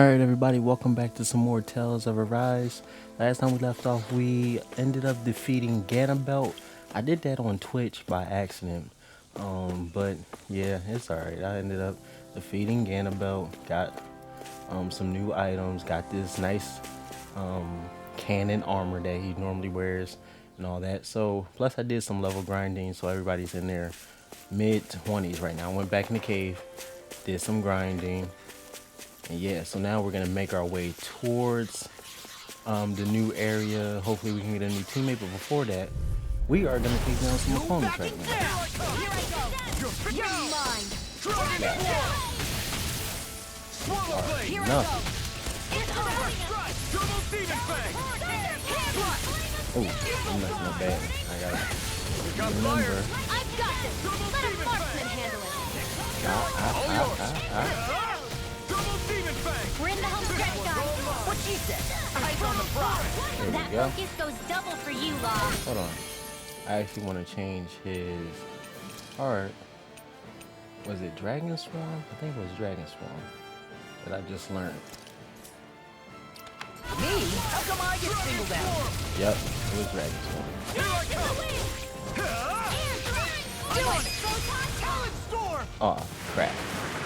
Alright, everybody, welcome back to some more Tales of Arise. Last time we left off, we ended up defeating Ganabelt. I did that on Twitch by accident. But yeah, it's alright. I ended up defeating Ganabelt, got some new items, got this nice cannon armor that he normally wears, and all that. So, plus, I did some level grinding, so everybody's in their mid 20s right now. I went back in the cave, did some grinding. And yeah, so now we're gonna make our way towards the new area. Hopefully we can get a new teammate, but before that, we are gonna take down some opponents right now. You're mine. Enough. Oh, I'm messing up bad. I gotta remember. I've got this. Let a marksman handle it. We're in the home stretch, guys. What she said? Eyes on the prize. There we That go. focus goes double for you, Law. Hold on. I actually want to change his art. Was it Dragon Swarm? I think it was Dragon Swarm that I just learned. Me? How come I get singled out? Yep, it was Dragon Swarm. Oh crap.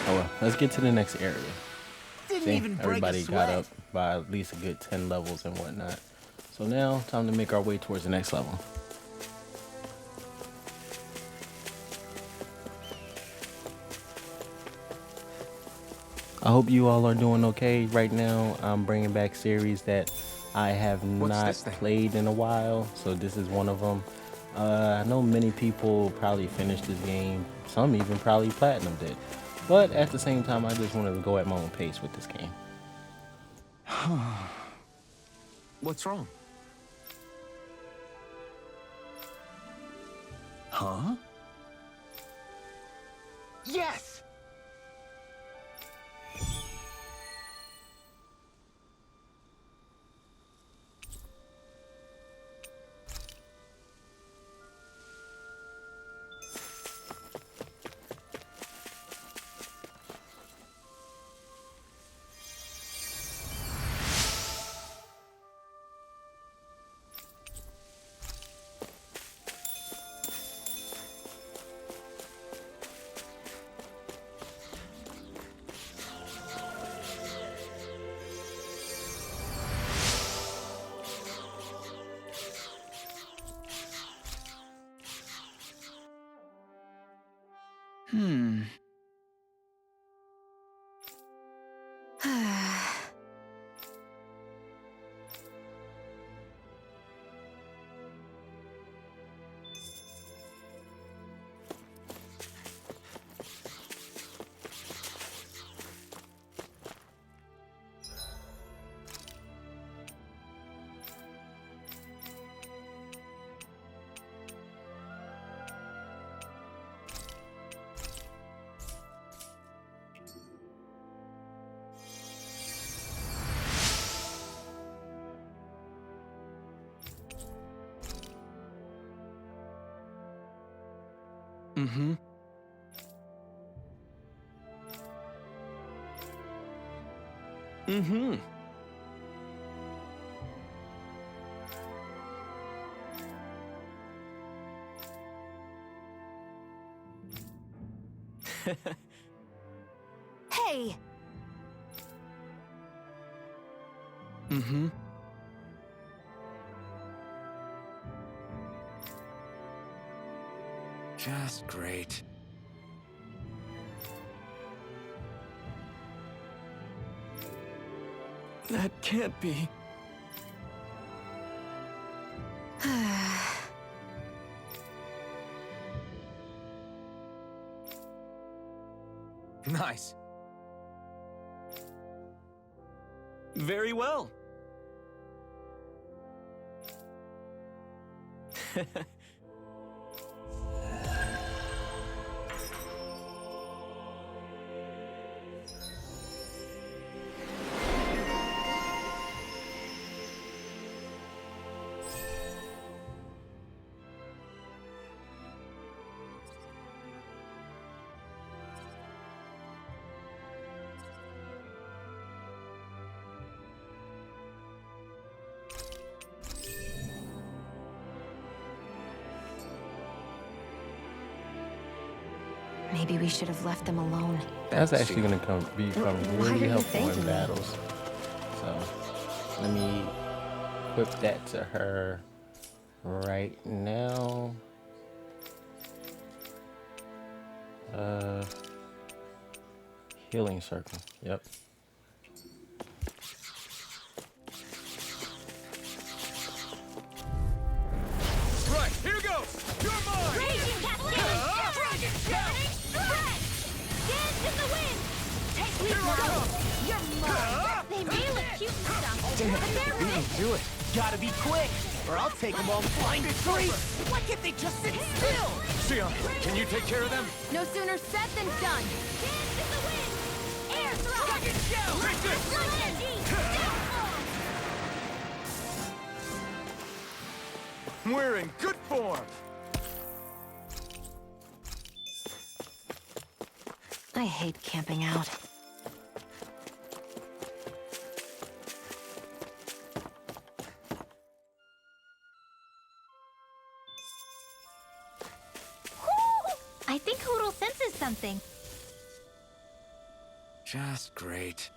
Oh well, let's get to the next area. Didn't See, even break everybody a got sweat. up by at least a good 10 levels and whatnot. So now, time to make our way towards the next level. I hope you all are doing okay right now. I'm bringing back series that I have not played in a while, so this is one of them. I know many people probably finished this game, some even probably platinum did, but at the same time, I just wanted to go at my own pace with this game. What's wrong? Huh? Yes! Hmm. Mm-hmm. Mm-hmm. Hey, Mm-hmm. Just great. That can't be. Nice. Very well. Maybe we should have left them alone. That's actually gonna become Why are really you helpful in thanking me? battles. So let me equip that to her right now. Healing circle. Yep. Right, here goes! You're mine! Raging Cascade! Dragon Burning Strike! Dance in the wind! Take me Here I now! come! You're mine! They may look cute and stuff, but they're Beat 'em rich! to it. Gotta be quick, or I'll take them all blind free. Why can't they just sit still? Sion, can you take care of them? No sooner said than done. Dance in the wind! Air thrust! Dragon Shell! Take this! Energy! We're in good form! I hate camping out. I think Hoodle senses something. Just great.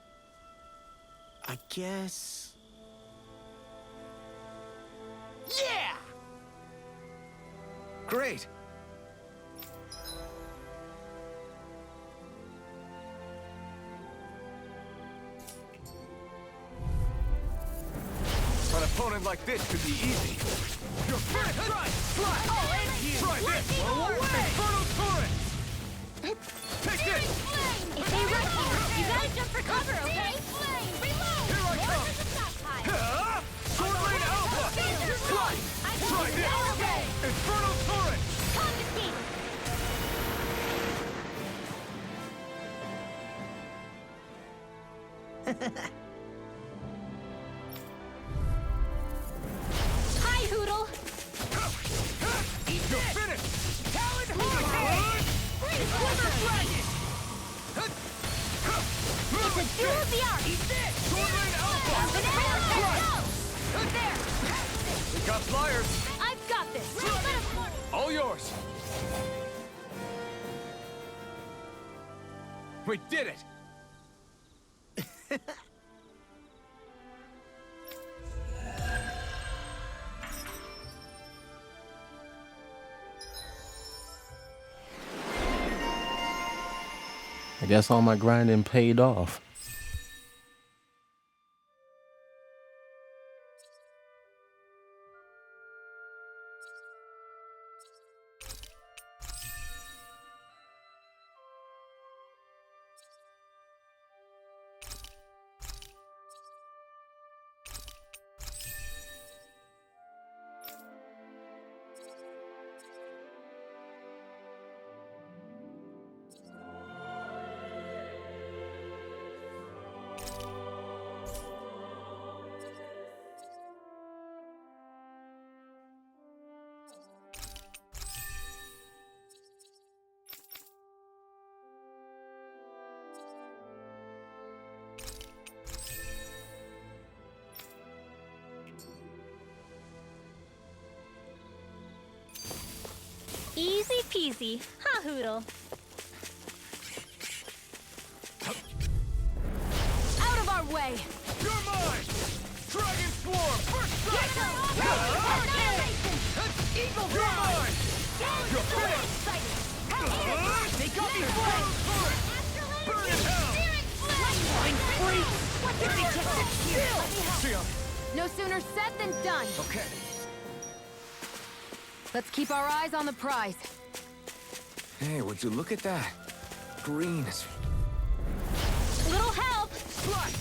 I guess. Yeah! Great. An opponent like this could be easy. You're first! Try! Oh, and you! Try this! Infernal Torrent! Take this! If they rush you, you gotta jump for cover, okay? Here I come! Sword Lane Alpha! Try! Try this! Infernal Torrent! Confiscate! Hi, Hoodle! You're finished! Talon Hurricane! Swimmer Dragon! It's a duel of the arts! Sword Lane Alpha! There! We got flyers! I've got this! All yours! We did it! I guess all my grinding paid off. Easy peasy, huh, Hoodle? Out of our way! You're mine! Dragon Swarm! First strike! Eagle You're mine! You're finished! They got me Burn in hell! Sion! No sooner said than done. Okay. Let's keep our eyes on the prize. Hey, would you look at that? Green is. Little help! Strike!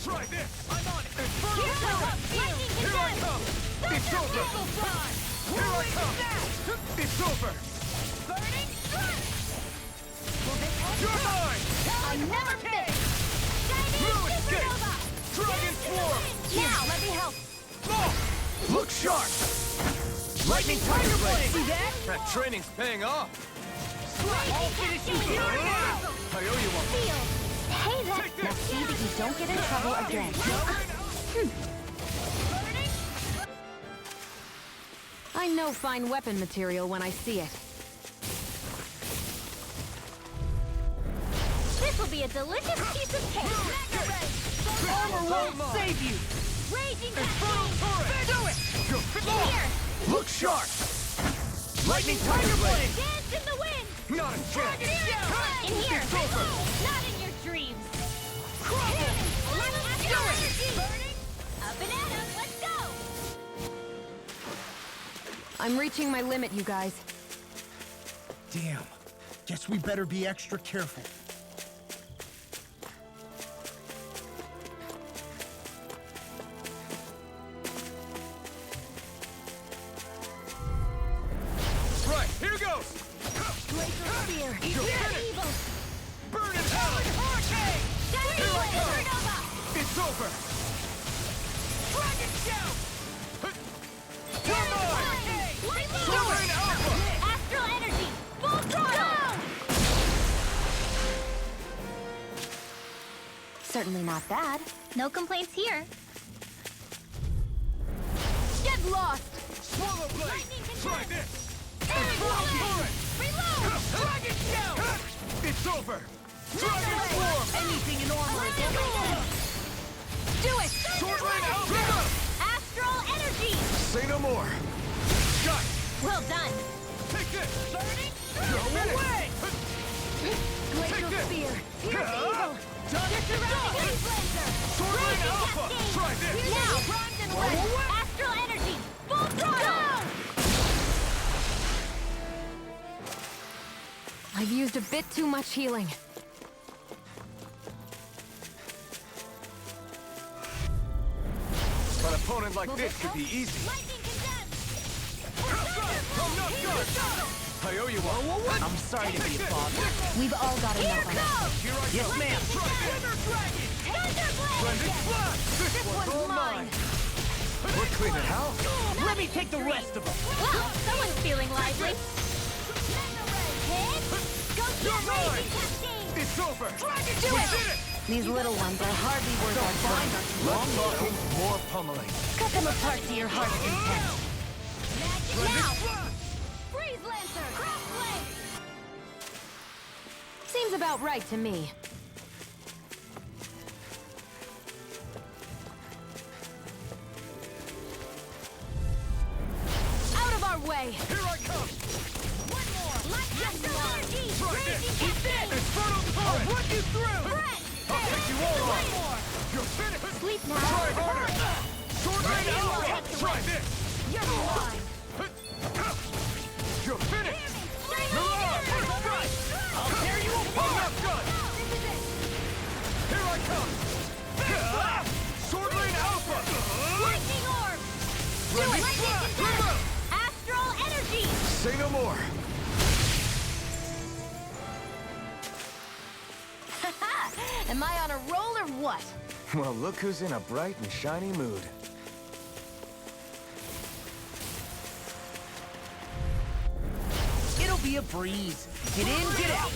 Try this! I'm on it! Here Infernal Torrent! Here I come! It's over! Here I come! It's over! Burning strike! You're mine! I never miss! Blue escape! Dragon Swarm! Now, let me help. Oh! Look sharp! Lightning Tiger Blade! See that? That training's paying off! I'll finish you here now! I owe you one. Hey, that... Take Now this! see that you don't get in trouble again. I know fine weapon material when I see it. be a delicious piece of cake. Mega Ray! Armor won't save you! Raging Infernal Cascade! turret! Do it! In here! Look sharp! Lightning Tiger Blade! Dance in the wind! Not a chance! In here! Not in your dreams! Let's do it! Up and at 'em! Let's go! I'm reaching my limit, you guys. Damn. Guess we better be extra careful. Right, here goes! Laser spear! You're finished! Evil! Burn in hell! Hurricane! Here I come! Supernova! It's over! Dragon shout! Come on! Sovereign Alpha! Astral energy! Full throttle! Certainly not bad. No complaints here. Get lost! Swallow Blade! Lightning Try condense! this! Reload! Turret! Reload! Dragon Shout! It's over! Dragon Swarm! Anything in armor is Do it! Sword Rain Alpha! Astral energy! Say no more! Shut! Well done. Take this! Burning! Go away! Glacial this. spear! Here's evil! You're surrounded! Haze Lancer! Sword Rain Raging Alpha! Cascade! Try this! Now! Primed and ready! Astral energy! Full throttle! I've used a bit too much healing. An opponent like this could be easy. Lightning condense! I'm not done! I owe you one. I'm sorry to be a father. We've all got Here enough on us. goes! Here I Yes, go. ma'am. Thunderblade! Blended Blast! This one's mine. We're cleaning house. Let me take the rest of them. Wow, someone's feeling lively. Hit! Go You're get mine! Raging Cascade! It's over. Do We it! did it! These little ones are hardly worth our time. Long talking, more pummeling. Cut them apart to your heart's content. Now! Freeze Lancer! Cross Blade! Seems about right to me. Out of our way! Here I come. One more! Astral energy! Try this. Raging Cascade! Infernal Torrent. Run you through! Brett! I'll take you all on. You're finished. Sleep now! Try harder. Sword Rain Ready, Alpha. Lord. Try this. You're mine! You're finished. Straight Mirage. Strike! I'll tear you I'm apart! not done. This is it! Here I come. Sword Rain Alpha. Lightning Orb! Do it! Lightning condense! Astral energy! Say no more. Am I on a roll or what? Well, look who's in a bright and shiny mood. It'll be a breeze. Get in, get out.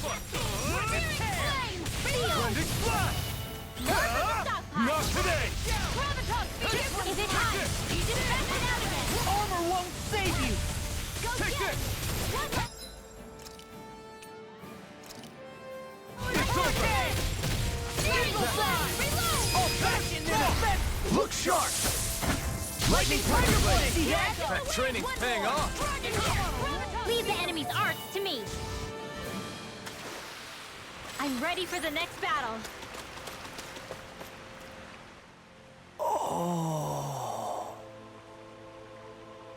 Blended Blast. Not today. Is it hot? Dispatch it out again! Armor won't save you. Go Take get this. One more! It's over. Eagle Fly! Reload! Fashion in effect. Look sharp. Lightning Tiger Blade. See that? That training's paying off. Leave the enemy's arts to me. I'm ready for the next battle.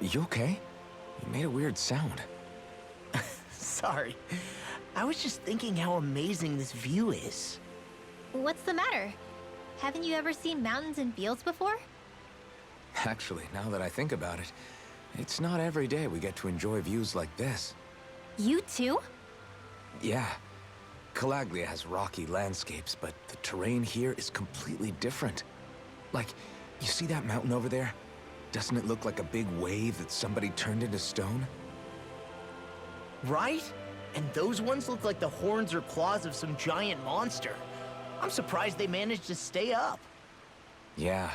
You okay? You made a weird sound. Sorry. I was just thinking how amazing this view is. What's the matter? Haven't you ever seen mountains and fields before? Actually, now that I think about it, it's not every day we get to enjoy views like this. You too? Yeah. Calaglia has rocky landscapes, but the terrain here is completely different. Like, you see that mountain over there? Doesn't it look like a big wave that somebody turned into stone? Right? And those ones look like the horns or claws of some giant monster. I'm surprised they managed to stay up. Yeah.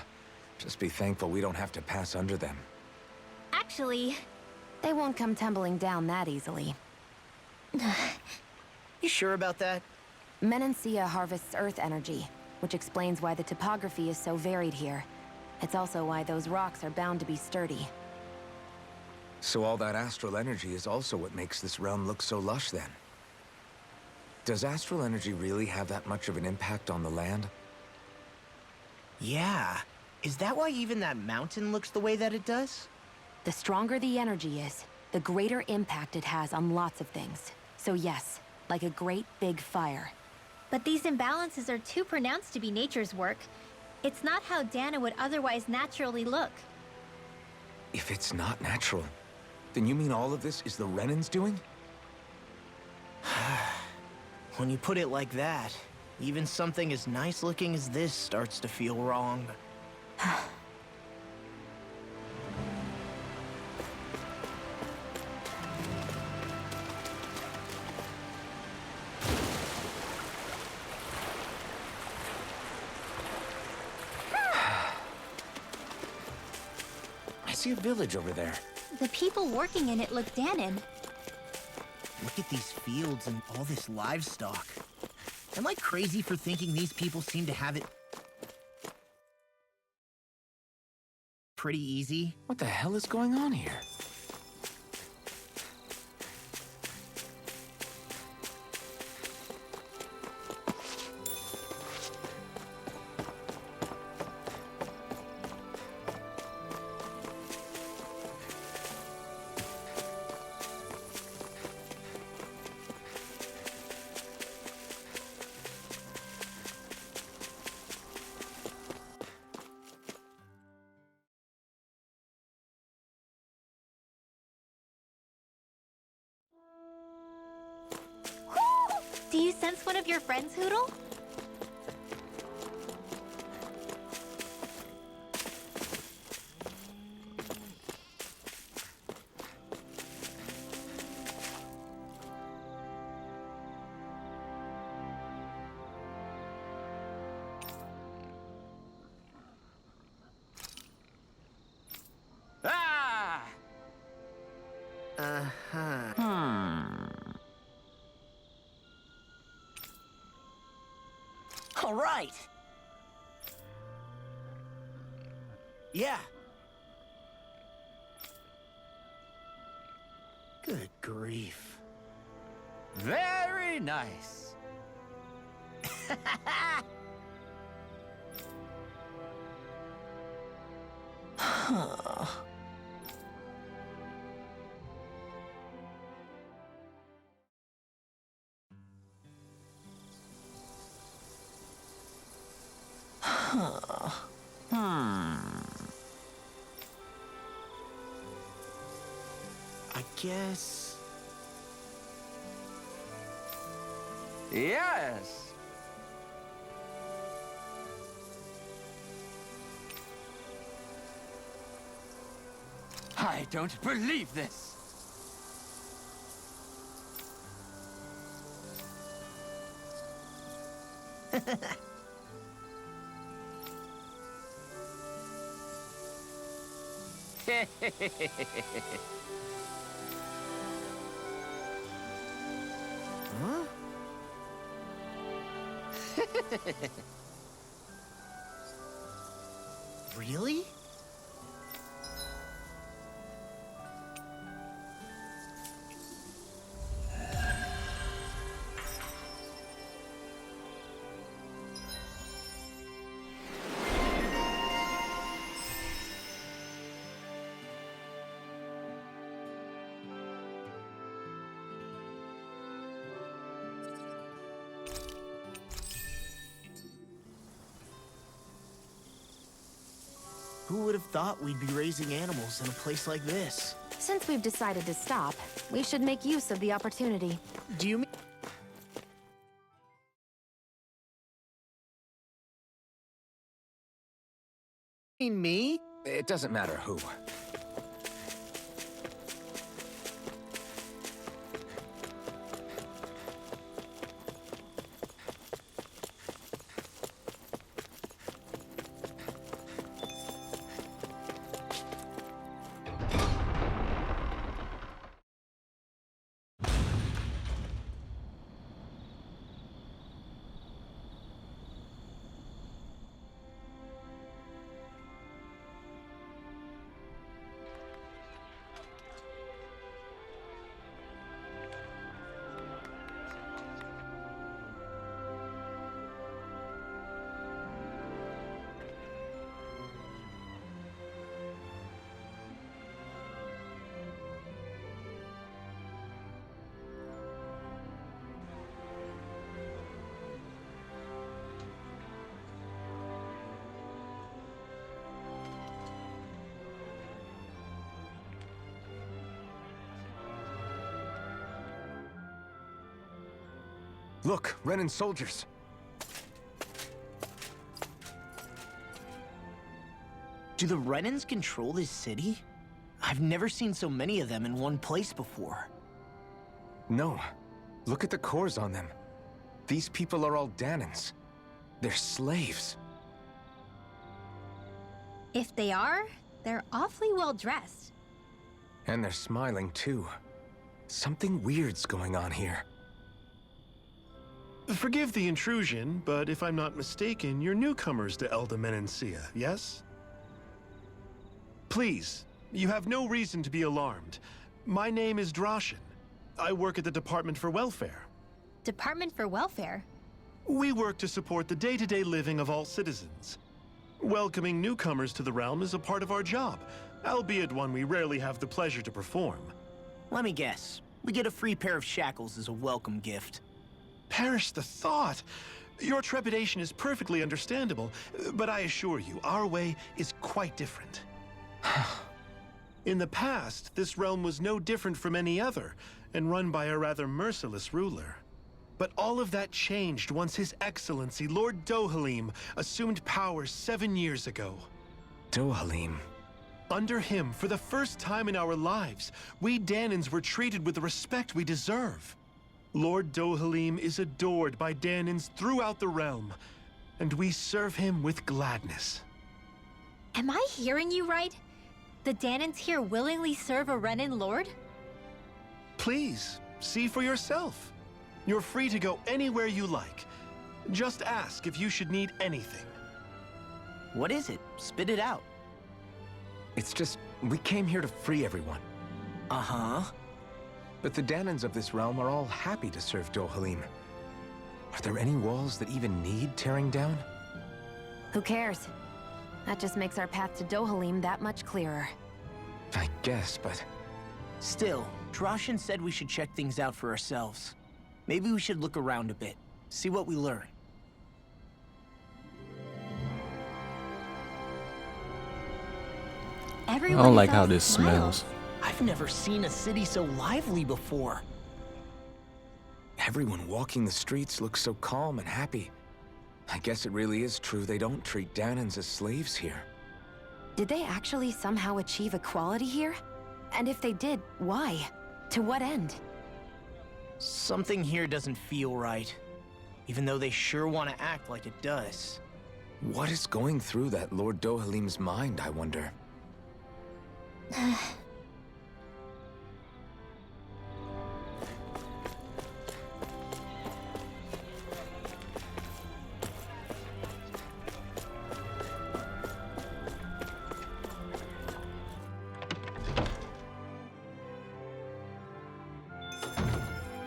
Just be thankful we don't have to pass under them. Actually, They won't come tumbling down that easily. You sure about that? Menancia harvests Earth energy, which explains why the topography is so varied here. It's also why those rocks are bound to be sturdy. So all that astral energy is also what makes this realm look so lush then. Does astral energy really have that much of an impact on the land? Yeah. Is that why even that mountain looks the way that it does? The stronger the energy is, the greater impact it has on lots of things. So yes, like a great big fire. But these imbalances are too pronounced to be nature's work. It's not how Dana would otherwise naturally look. If it's not natural, then you mean all of this is the Renans doing? When you put it like that, even something as nice looking as this starts to feel wrong. I see a village over there. The people working in it look Danan. Look at these fields and all this livestock. Am I crazy for thinking these people seem to have it pretty easy? What the hell is going on here? Do you sense one of your friends, Hootle? Ah! All right. Yeah. Good grief. Very nice. I guess... Yes. I don't believe this. Huh? Really? Who would have thought we'd be raising animals in a place like this? Since we've decided to stop, we should make use of the opportunity. Do you mean me? It doesn't matter who. Look, Renan soldiers. Do the Renans control this city? I've never seen so many of them in one place before. No. Look at the cores on them. These people are all Danans. They're slaves. If they are, they're awfully well dressed. And they're smiling too. Something weird's going on here. Forgive the intrusion, but if I'm not mistaken, you're newcomers to Elda Menancia, yes? Please, you have no reason to be alarmed. My name is Drashin. I work at the Department for Welfare. Department for Welfare? We work to support the day-to-day living of all citizens. Welcoming newcomers to the realm is a part of our job, albeit one we rarely have the pleasure to perform. Let me guess. We get a free pair of shackles as a welcome gift. Perish the thought! Your trepidation is perfectly understandable, but I assure you, our way is quite different. In the past, this realm was no different from any other, and run by a rather merciless ruler. But all of that changed once His Excellency, Lord Dohalim, assumed power 7 years ago. Dohalim. Under him, for the first time in our lives, we Danans were treated with the respect we deserve. Lord Dohalim is adored by Danans throughout the realm, and we serve him with gladness. Am I hearing you right? The Danans here willingly serve a Renan lord? Please, see for yourself. You're free to go anywhere you like. Just ask if you should need anything. What is it? Spit it out. It's just, we came here to free everyone. Uh-huh. But the Danans of this realm are all happy to serve Dohalim. Are there any walls that even need tearing down? Who cares? That just makes our path to Dohalim that much clearer. I guess, but... Still, Drashin said we should check things out for ourselves. Maybe we should look around a bit, see what we learn. I don't like how this smiles. smells. I've never seen a city so lively before. Everyone walking the streets looks so calm and happy. I guess it really is true they don't treat Danans as slaves here. Did they actually somehow achieve equality here? And if they did, why? To what end? Something here doesn't feel right, even though they sure want to act like it does. What is going through that Lord Dohalim's mind, I wonder?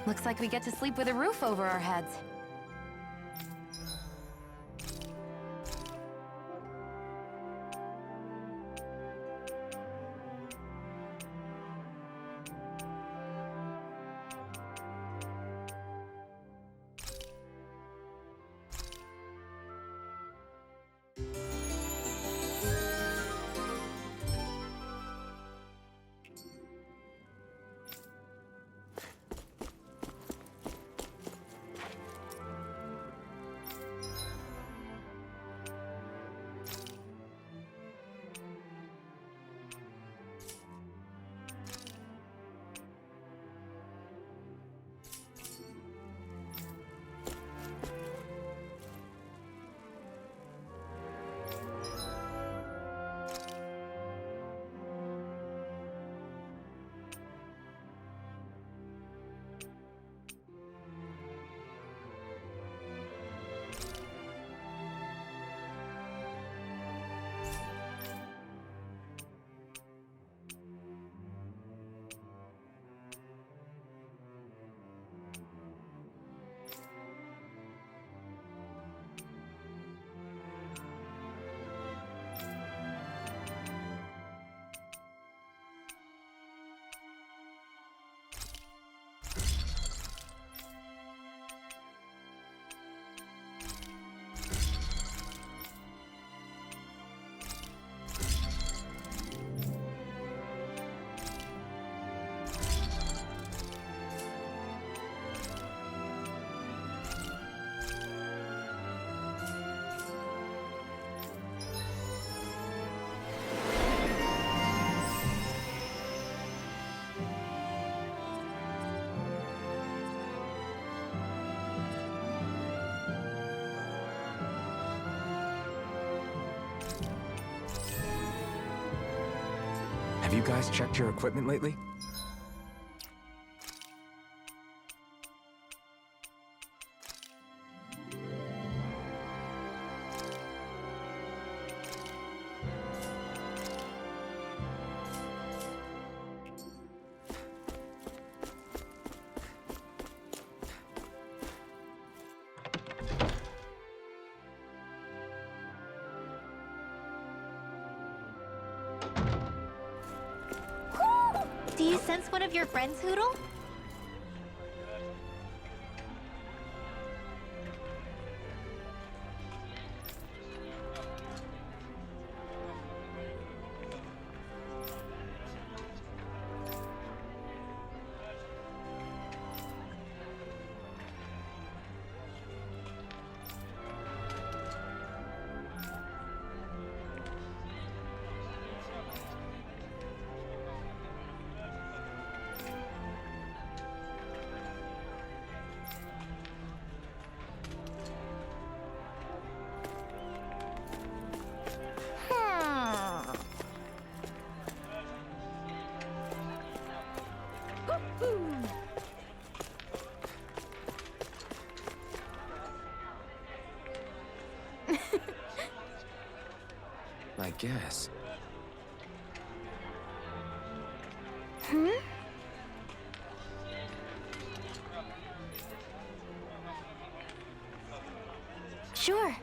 Looks like we get to sleep with a roof over our heads. Have you guys checked your equipment lately? Do you sense one of your friends, Hootle? I guess. Sure.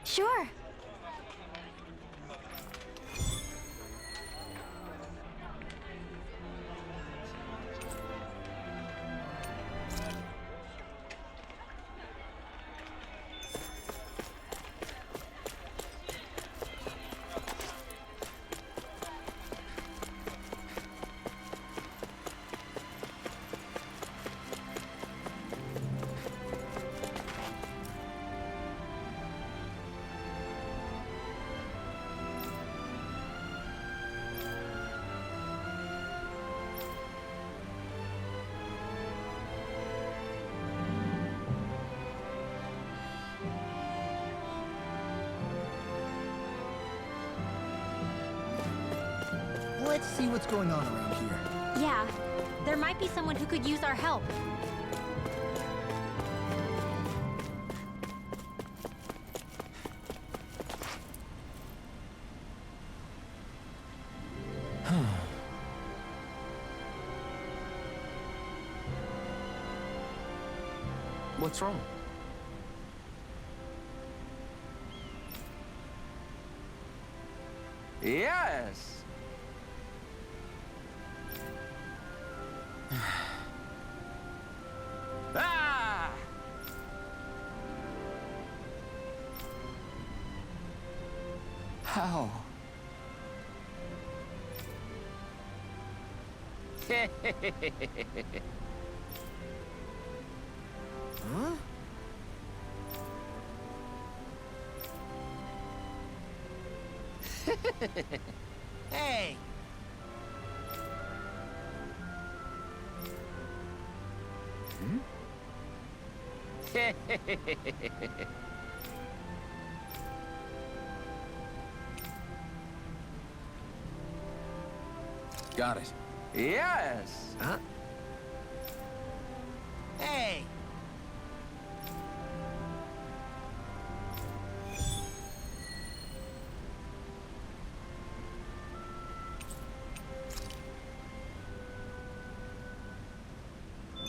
Sure. Let's see what's going on around here. Yeah, there might be someone who could use our help. What's wrong? Yes! Ah! How? Huh? Hey! Got it. Yes! Huh? Hey!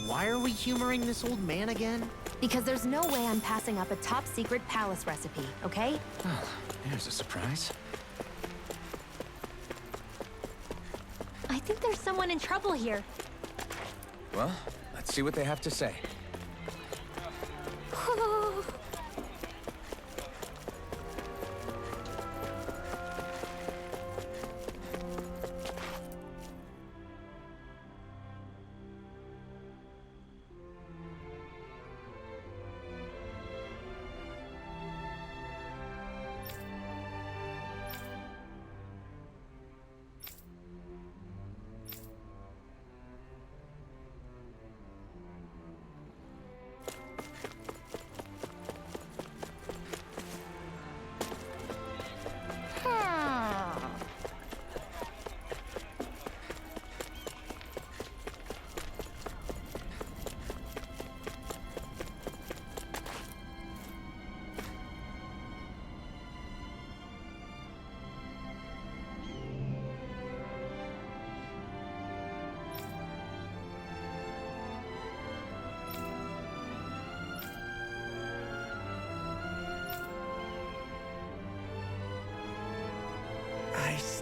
Why are we humoring this old man again? Because there's no way I'm passing up a top-secret palace recipe, okay? Well, there's a surprise. I think there's someone in trouble here. Well, let's see what they have to say.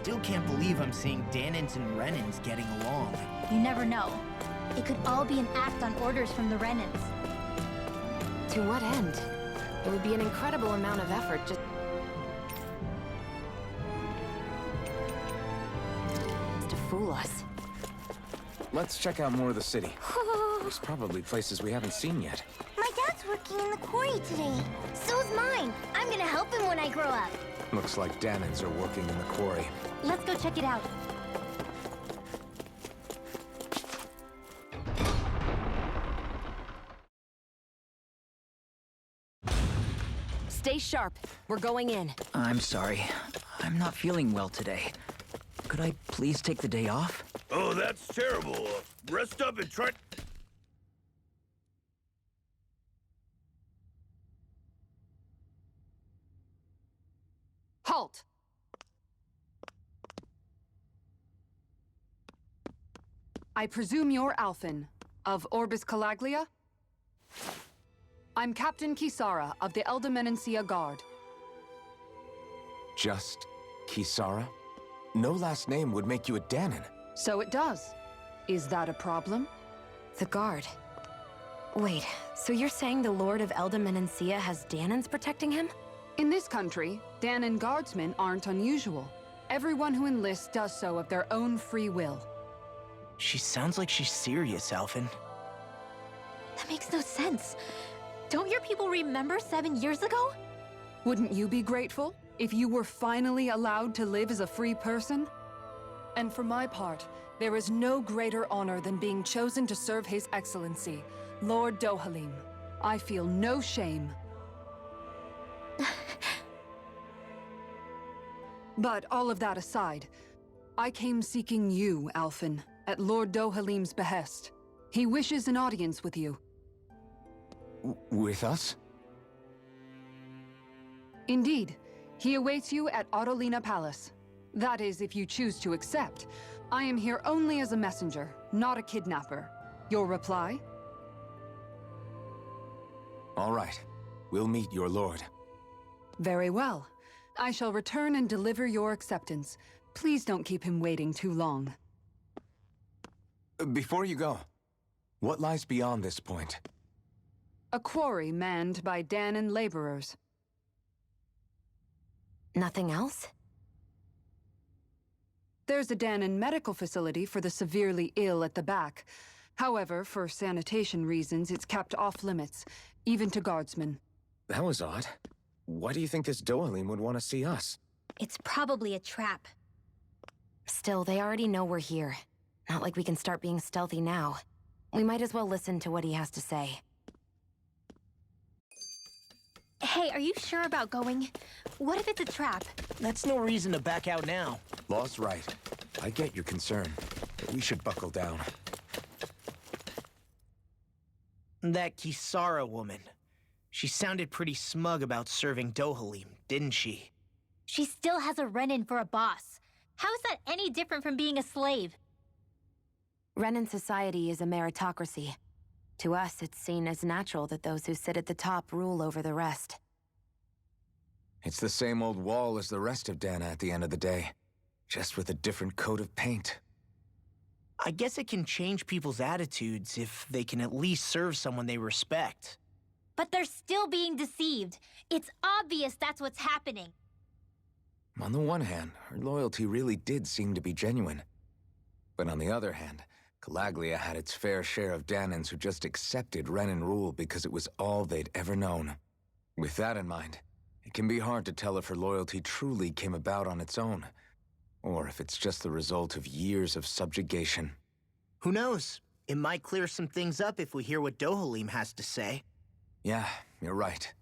still can't believe I'm seeing Dahnans and Renans getting along. You never know. It could all be an act on orders from the Renans. To what end? It would be an incredible amount of effort just to fool us. Let's check out more of the city. There's probably places we haven't seen yet. My dad's working in the quarry today. So's mine. I'm gonna help him when I grow up. Looks like Dahnans are working in the quarry. Let's go check it out. Stay sharp. We're going in. I'm sorry. I'm not feeling well today. Could I please take the day off? Oh, that's terrible. Rest up and try... Halt! I presume you're Alphen, of Orbis Calaglia? I'm Captain Kisara of the Elder Guard. Just Kisara? No last name would make you a Dahnan. So it does. Is that a problem? The Guard. Wait, so you're saying the Lord of Elder Menancia has Dahnans protecting him? In this country, Dahnan guardsmen aren't unusual. Everyone who enlists does so of their own free will. She sounds like she's serious, Alphen. That makes no sense. Don't your people remember 7 years ago? Wouldn't you be grateful if you were finally allowed to live as a free person? And for my part, there is no greater honor than being chosen to serve His Excellency, Lord Dohalim. I feel no shame. But all of that aside, I came seeking you, Alphen, at Lord Dohalim's behest. He wishes an audience with you. With us? Indeed. He awaits you at Autolina Palace. That is, if you choose to accept. I am here only as a messenger, not a kidnapper. Your reply? All right. We'll meet your lord. Very well. I shall return and deliver your acceptance. Please don't keep him waiting too long. Before you go, what lies beyond this point? A quarry manned by Dahnan laborers. Nothing else? There's a Dahnan medical facility for the severely ill at the back. However, for sanitation reasons, it's kept off limits, even to guardsmen. That was odd. Why do you think this Dohalim would want to see us? It's probably a trap. Still, they already know we're here. Not like we can start being stealthy now. We might as well listen to what he has to say. Hey, are you sure about going? What if it's a trap? That's no reason to back out now. Law's right. I get your concern, but we should buckle down. That Kisara woman. She sounded pretty smug about serving Dohalim, didn't she? She still has a Renan for a boss. How is that any different from being a slave? Renan society is a meritocracy. To us, it's seen as natural that those who sit at the top rule over the rest. It's the same old wall as the rest of Dahna at the end of the day, just with a different coat of paint. I guess it can change people's attitudes if they can at least serve someone they respect. But they're still being deceived. It's obvious that's what's happening. On the one hand, her loyalty really did seem to be genuine. But on the other hand, Calaglia had its fair share of Dahnans who just accepted Renan rule because it was all they'd ever known. With that in mind, it can be hard to tell if her loyalty truly came about on its own, or if it's just the result of years of subjugation. Who knows? It might clear some things up if we hear what Dohalim has to say. Yeah, you're right.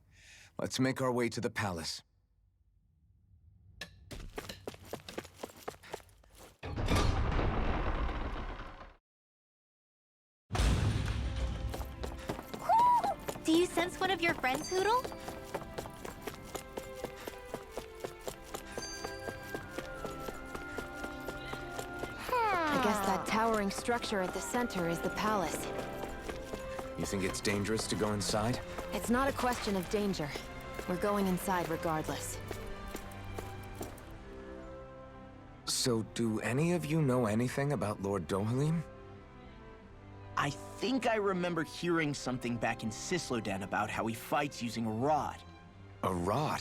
Let's make our way to the palace. Do you sense one of your friends, Hootle? I guess that towering structure at the center is the palace. You think it's dangerous to go inside? It's not a question of danger. We're going inside regardless. So, do any of you know anything about Lord Dohalim? I think I remember hearing something back in Sislodan about how he fights using a rod. A rod?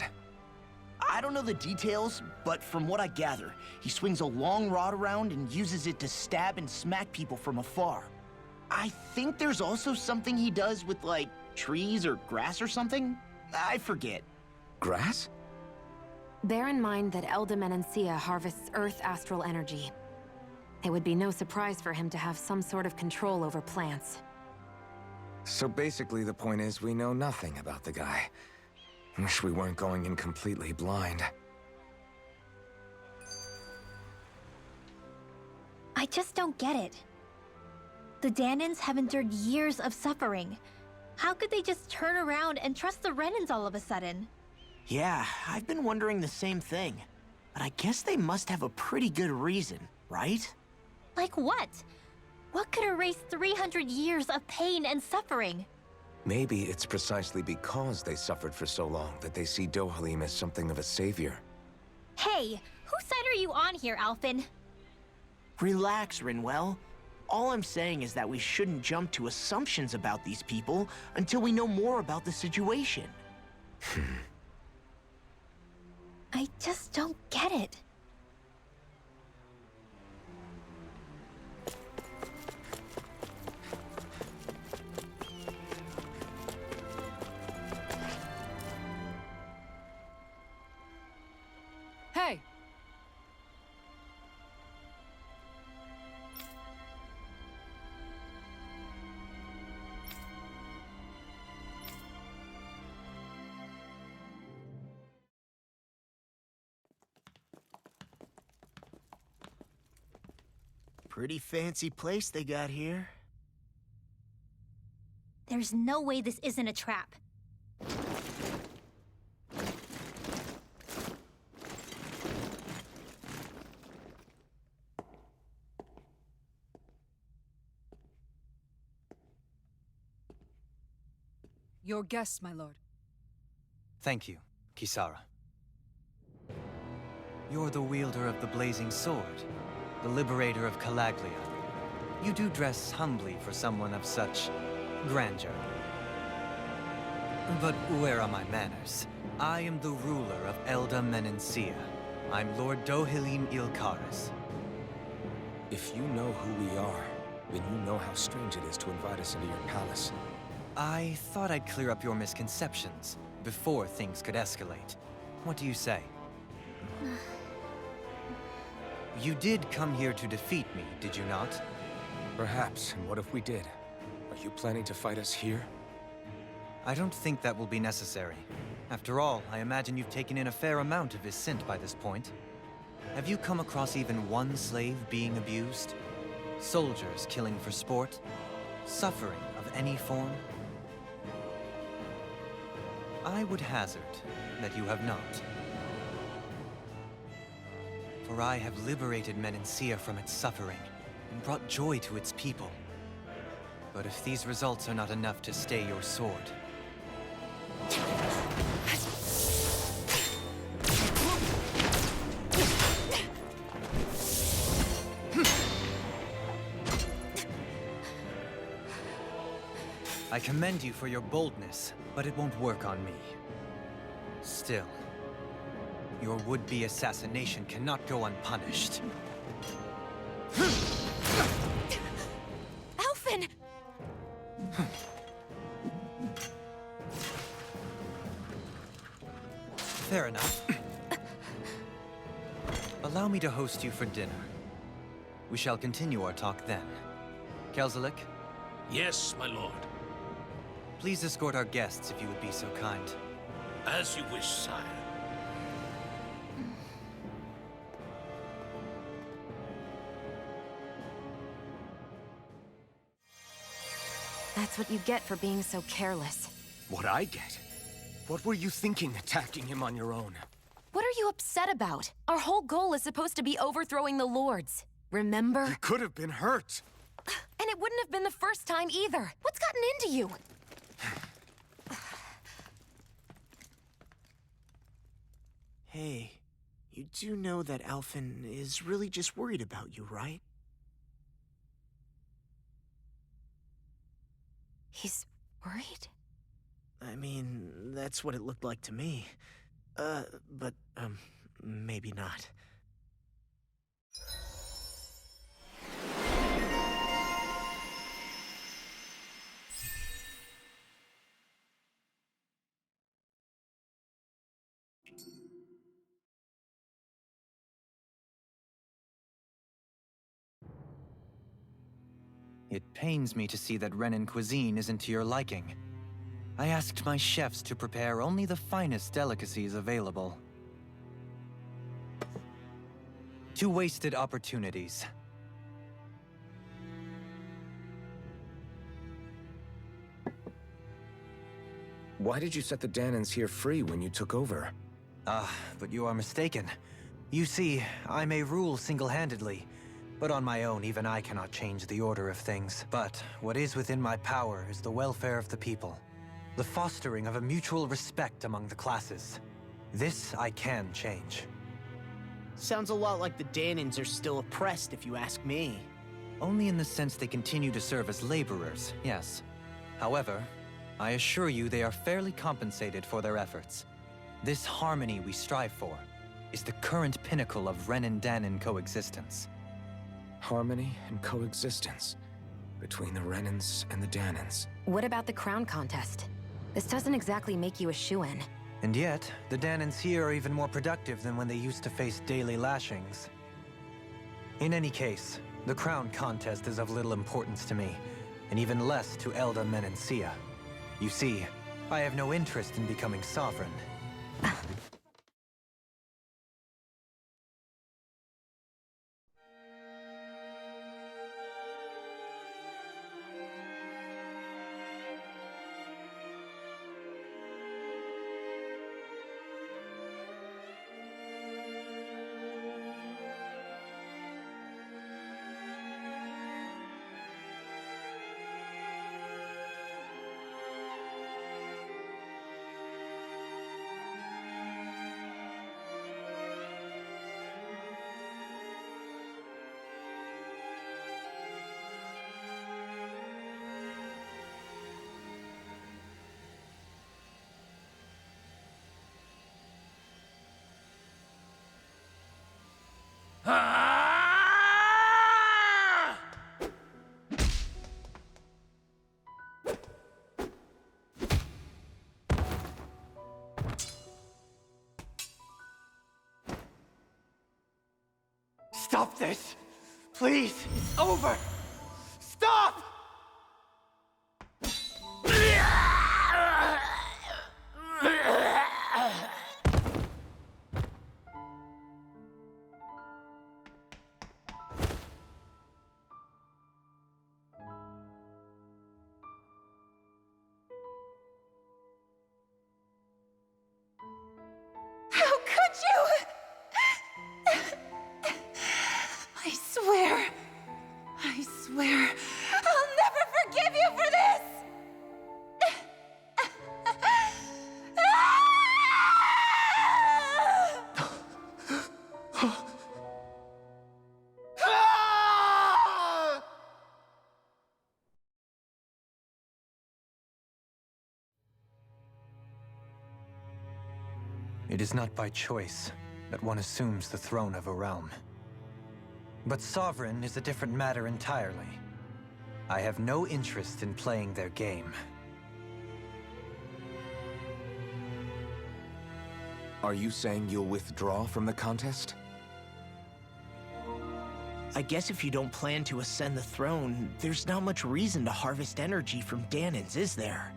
I don't know the details, but from what I gather, he swings a long rod around and uses it to stab and smack people from afar. I think there's also something he does with, like, trees or grass or something? I forget. Grass? Bear in mind that Elda Menancia harvests Earth astral energy. It would be no surprise for him to have some sort of control over plants. So basically the point is we know nothing about the guy. Wish we weren't going in completely blind. I just don't get it. The Danans have endured years of suffering. How could they just turn around and trust the Renans all of a sudden? Yeah, I've been wondering the same thing. But I guess they must have a pretty good reason, right? Like what? What could erase 300 years of pain and suffering? Maybe it's precisely because they suffered for so long that they see Dohalim as something of a savior. Hey, whose side are you on here, Alphen? Relax, Rinwell. All I'm saying is that we shouldn't jump to assumptions about these people until we know more about the situation. I just don't get it. Hey! Pretty fancy place they got here. There's no way this isn't a trap. Your guests, my lord. Thank you, Kisara. You're the wielder of the blazing sword, the liberator of Calaglia. You do dress humbly for someone of such grandeur. But where are my manners? I am the ruler of Elda Menancia. I'm Lord Dohalim Ilkaris. If you know who we are, then you know how strange it is to invite us into your palace. I thought I'd clear up your misconceptions before things could escalate. What do you say? You did come here to defeat me, did you not? Perhaps, and what if we did? Are you planning to fight us here? I don't think that will be necessary. After all, I imagine you've taken in a fair amount of his scent by this point. Have you come across even one slave being abused? Soldiers killing for sport? Suffering of any form? I would hazard that you have not. For I have liberated Menancia from its suffering and brought joy to its people. But if these results are not enough to stay your sword... I commend you for your boldness, but it won't work on me. Still, your would-be assassination cannot go unpunished. Alphen! Fair enough. Allow me to host you for dinner. We shall continue our talk then. Kelzelik? Yes, my lord. Please escort our guests if you would be so kind. As you wish, sire. That's what you get for being so careless. What I get? What were you thinking attacking him on your own? What are you upset about? Our whole goal is supposed to be overthrowing the Lords. Remember? He could have been hurt. And it wouldn't have been the first time either. What's gotten into you? Hey, You do know that Alphen is really just worried about you, right? He's worried? I mean, that's what it looked like to me. But maybe not. It pains me to see that Renan cuisine isn't to your liking. I asked my chefs to prepare only the finest delicacies available. 2 wasted opportunities. Why did you set the Danans here free when you took over? But you are mistaken. You see, I may rule single-handedly, but on my own, even I cannot change the order of things. But what is within my power is the welfare of the people, the fostering of a mutual respect among the classes. This I can change. Sounds a lot like the Danans are still oppressed, if you ask me. Only in the sense they continue to serve as laborers, yes. However, I assure you they are fairly compensated for their efforts. This harmony we strive for is the current pinnacle of Renan-Danan coexistence. Harmony and coexistence between the Renans and the Danans. What about the crown contest? This doesn't exactly make you a shoo-in. And yet, the Danans here are even more productive than when they used to face daily lashings. In any case, the crown contest is of little importance to me, and even less to Elda Menancia. You see, I have no interest in becoming sovereign. Stop this! Please! It's over! Stop! How could you? I swear, I'll never forgive you for this! It is not by choice that one assumes the throne of a realm. But sovereign is a different matter entirely. I have no interest in playing their game. Are you saying you'll withdraw from the contest? I guess if you don't plan to ascend the throne, there's not much reason to harvest energy from Danans, is there?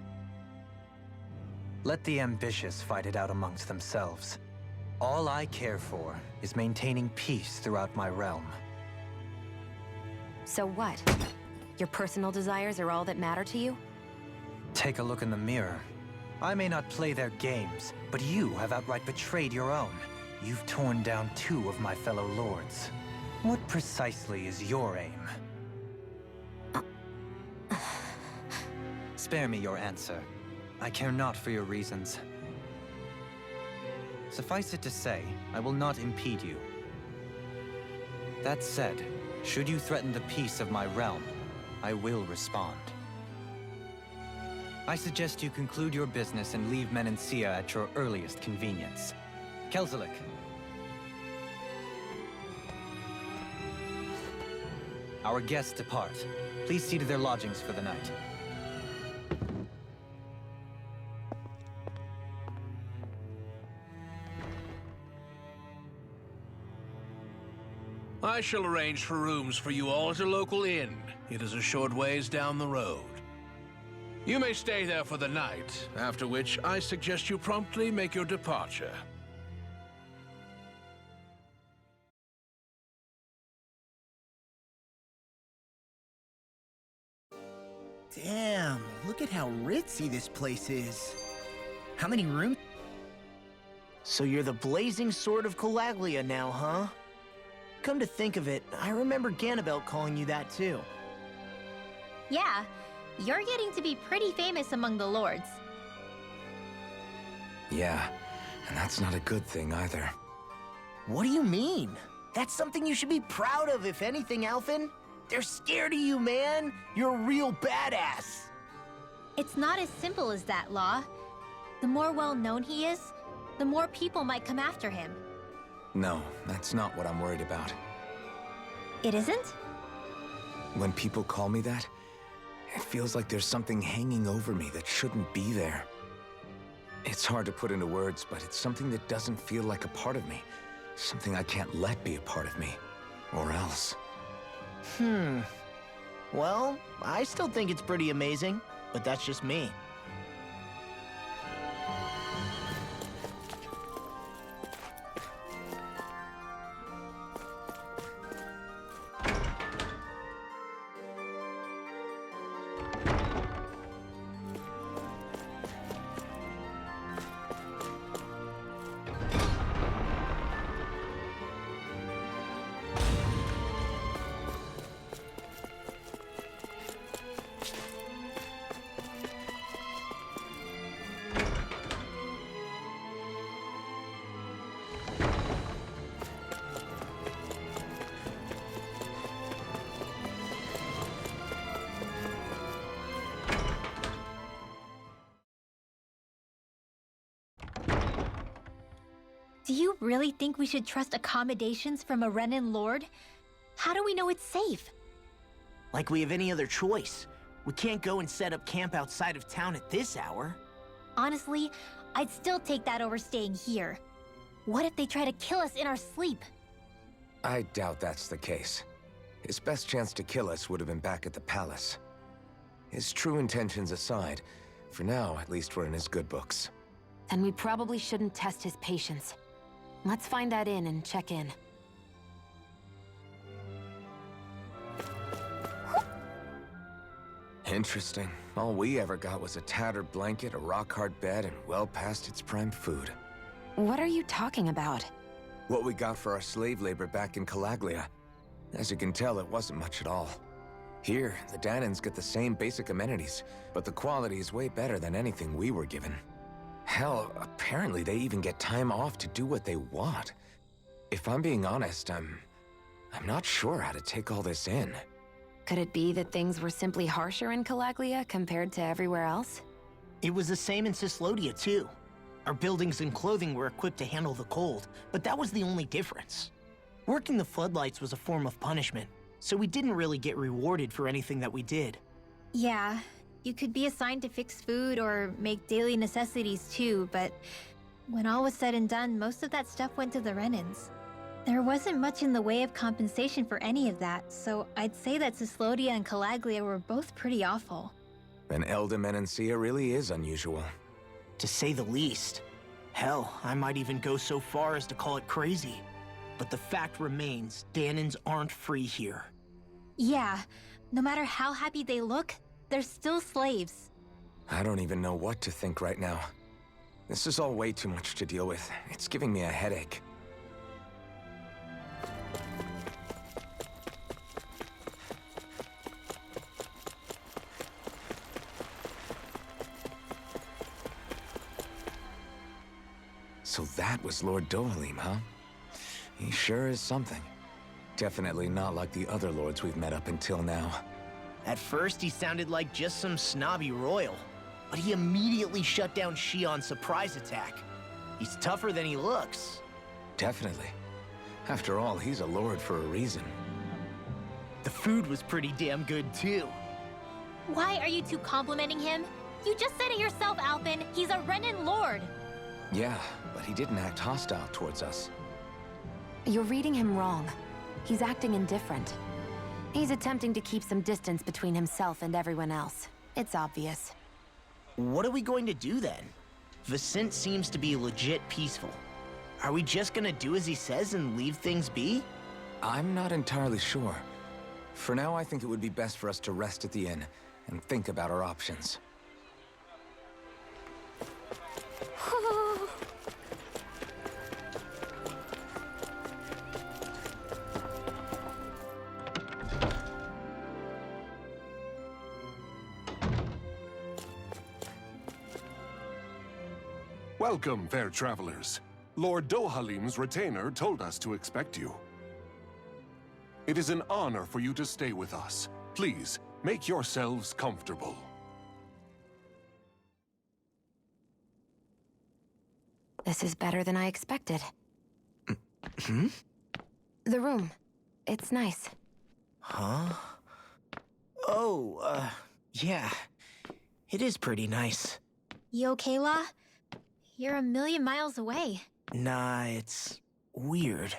Let the ambitious fight it out amongst themselves. All I care for is maintaining peace throughout my realm. So what? Your personal desires are all that matter to you? Take a look in the mirror. I may not play their games, but you have outright betrayed your own. You've torn down 2 of my fellow lords. What precisely is your aim? Spare me your answer. I care not for your reasons. Suffice it to say, I will not impede you. That said, should you threaten the peace of my realm, I will respond. I suggest you conclude your business and leave Menancia at your earliest convenience. Kelzelik. Our guests depart. Please see to their lodgings for the night. I shall arrange for rooms for you all at a local inn. It is a short ways down the road. You may stay there for the night, after which I suggest you promptly make your departure. Damn, look at how ritzy this place is. How many rooms? So you're the blazing sword of Calaglia now, huh? Come to think of it, I remember Ganabelt calling you that too. Yeah, you're getting to be pretty famous among the lords. Yeah, and that's not a good thing either. What do you mean? That's something you should be proud of, if anything, Alphen. They're scared of you, man. You're a real badass. It's not as simple as that, Law. The more well-known he is, the more people might come after him. No, that's not what I'm worried about. It isn't? When people call me that, it feels like there's something hanging over me that shouldn't be there. It's hard to put into words, but it's something that doesn't feel like a part of me. Something I can't let be a part of me. Or else. Well, I still think it's pretty amazing, but that's just me. Do you really think we should trust accommodations from a Renan lord? How do we know it's safe? Like we have any other choice. We can't go and set up camp outside of town at this hour. Honestly, I'd still take that over staying here. What if they try to kill us in our sleep? I doubt that's the case. His best chance to kill us would have been back at the palace. His true intentions aside, for now, at least we're in his good books. Then we probably shouldn't test his patience. Let's find that inn and check in. Interesting. All we ever got was a tattered blanket, a rock-hard bed, and well past its prime food. What are you talking about? What we got for our slave labor back in Calaglia. As you can tell, it wasn't much at all. Here, the Dahnans get the same basic amenities, but the quality is way better than anything we were given. Hell, apparently they even get time off to do what they want. If I'm being honest, I'm not sure how to take all this in. Could it be that things were simply harsher in Calaglia compared to everywhere else? It was the same in Cyslodia, too. Our buildings and clothing were equipped to handle the cold, but that was the only difference. Working the floodlights was a form of punishment, so we didn't really get rewarded for anything that we did. Yeah, you could be assigned to fix food or make daily necessities too, but when all was said and done, most of that stuff went to the Renans. There wasn't much in the way of compensation for any of that, so I'd say that Cyslodia and Calaglia were both pretty awful. And Elde Menancia really is unusual. To say the least. Hell, I might even go so far as to call it crazy. But the fact remains, Dahnans aren't free here. Yeah, no matter how happy they look, they're still slaves. I don't even know what to think right now. This is all way too much to deal with. It's giving me a headache. So that was Lord Dohalim, huh? He sure is something. Definitely not like the other lords we've met up until now. At first, he sounded like just some snobby royal, but he immediately shut down Shion's surprise attack. He's tougher than he looks. Definitely. After all, he's a lord for a reason. The food was pretty damn good, too. Why are you two complimenting him? You just said it yourself, Alphen. He's a Renan lord. Yeah, but he didn't act hostile towards us. You're reading him wrong. He's acting indifferent. He's attempting to keep some distance between himself and everyone else. It's obvious. What are we going to do then? Vicente seems to be legit peaceful. Are we just gonna do as he says and leave things be? I'm not entirely sure. For now, I think it would be best for us to rest at the inn and think about our options. Welcome, fair travelers. Lord Dohalim's retainer told us to expect you. It is an honor for you to stay with us. Please, make yourselves comfortable. This is better than I expected. Hmm? The room. It's nice. Huh? Oh, yeah. It is pretty nice. You okay, La? You're a million miles away. Nah, it's weird.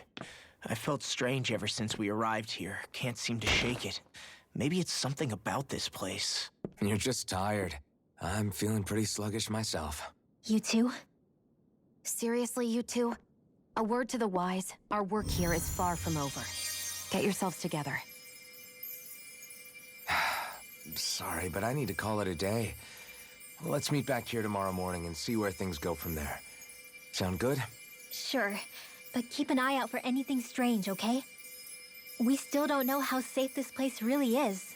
I felt strange ever since we arrived here. Can't seem to shake it. Maybe it's something about this place. You're just tired. I'm feeling pretty sluggish myself. You too? Seriously, you two? A word to the wise, our work here is far from over. Get yourselves together. Sorry, but I need to call it a day. Let's meet back here tomorrow morning and see where things go from there. Sound good? Sure, but keep an eye out for anything strange, okay? We still don't know how safe this place really is.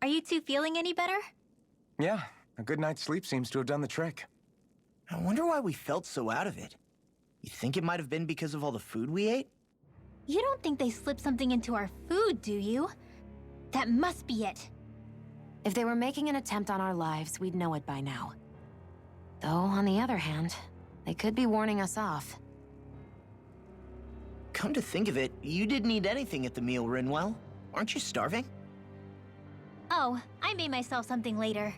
Are you two feeling any better? Yeah, a good night's sleep seems to have done the trick. I wonder why we felt so out of it. You think it might have been because of all the food we ate? You don't think they slipped something into our food, do you? That must be it. If they were making an attempt on our lives, we'd know it by now. Though, on the other hand, they could be warning us off. Come to think of it, you didn't eat anything at the meal, Rinwell. Aren't you starving? Oh, I made myself something later.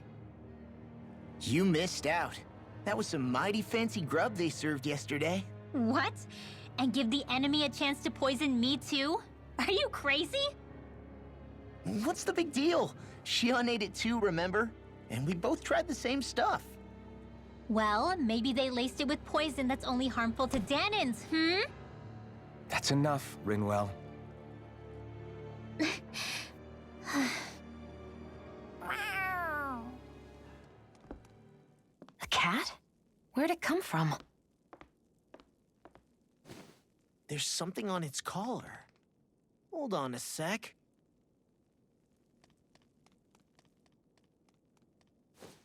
You missed out. That was some mighty fancy grub they served yesterday. What? And give the enemy a chance to poison me too? Are you crazy? What's the big deal? Shion ate it too, remember? And we both tried the same stuff. Well, maybe they laced it with poison that's only harmful to Dahnans, hmm? That's enough, Rinwell. A cat? Where'd it come from? There's something on its collar. Hold on a sec.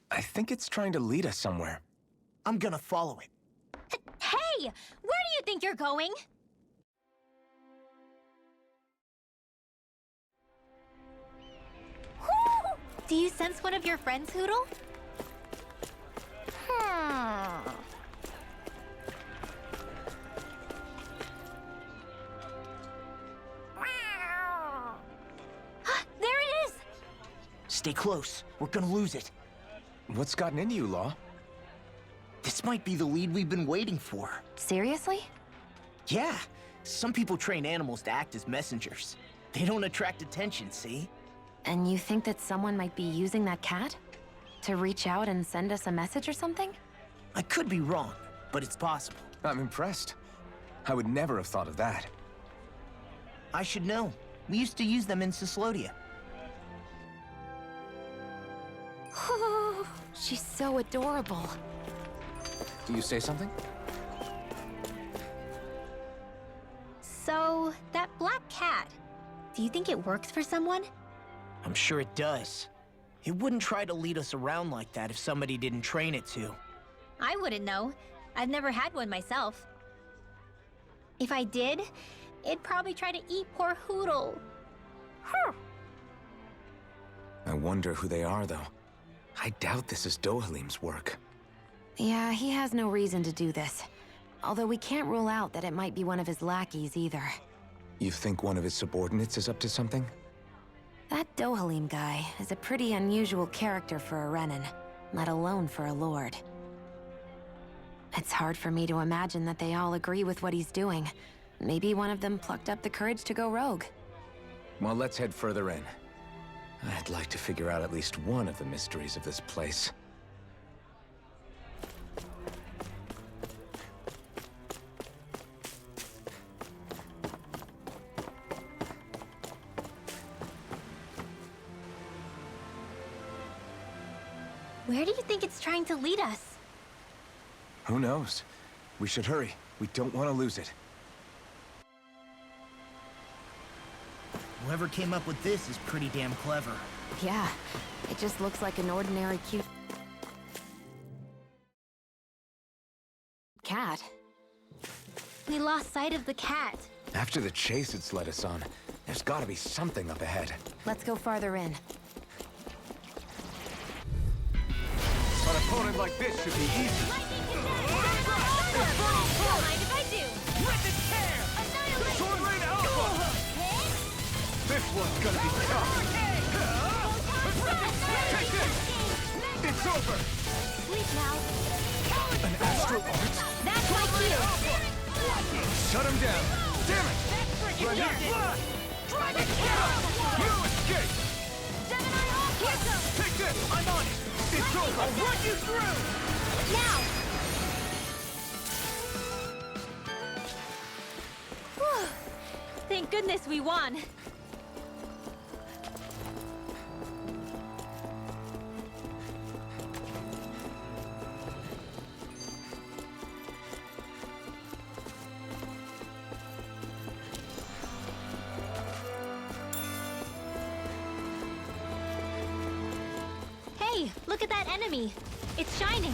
I think it's trying to lead us somewhere. I'm gonna follow it. Hey! Where do you think you're going? Do you sense one of your friends, Hootle? There it is! Stay close. We're gonna lose it. What's gotten into you, Law? This might be the lead we've been waiting for. Seriously? Yeah. Some people train animals to act as messengers. They don't attract attention, see? And you think that someone might be using that cat? To reach out and send us a message or something? I could be wrong, but it's possible. I'm impressed. I would never have thought of that. I should know. We used to use them in Cyslodia. She's so adorable. Do you say something? So, that black cat, do you think it works for someone? I'm sure it does. It wouldn't try to lead us around like that if somebody didn't train it to. I wouldn't know. I've never had one myself. If I did, it'd probably try to eat poor Hootle. I wonder who they are, though. I doubt this is Dohalim's work. Yeah, he has no reason to do this. Although we can't rule out that it might be one of his lackeys either. You think one of his subordinates is up to something? That Dohalim guy is a pretty unusual character for a Renan, let alone for a Lord. It's hard for me to imagine that they all agree with what he's doing. Maybe one of them plucked up the courage to go rogue. Well, let's head further in. I'd like to figure out at least one of the mysteries of this place. Where do you think it's trying to lead us? Who knows? We should hurry. We don't want to lose it. Whoever came up with this is pretty damn clever. Yeah, it just looks like an ordinary cute cat. We lost sight of the cat. After the chase it's led us on, there's gotta be something up ahead. Let's go farther in. An opponent like this should be easy. Mind if I do? Sword Rain Alpha! This one's gonna be tough. Take this! It's over! Sleep now. An astral art? That's my cue. Shut him down! Damn it! Run Here! Dragon You escape! Gemini Hawk, here comes. Take this! I'm on it! It's over! I'll run you through! Now! Whew. Thank goodness we won. Hey, look at that enemy. It's shining.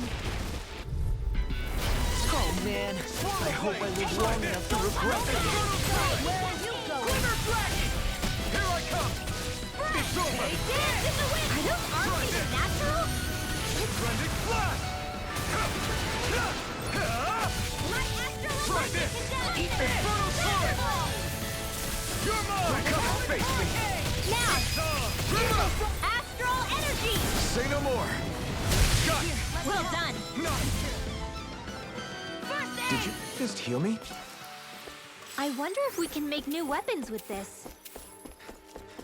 Oh man, I hope I live long enough to regret this. Where are you going? Here I come! It's over! Dance in the wind! Are those arms even natural? Trending flash! My astral Try this! Infernal sword! You're mine! Come and face me! Now! Astral energy! Say no more! Got it! Well done! Did you just heal me? I wonder if we can make new weapons with this.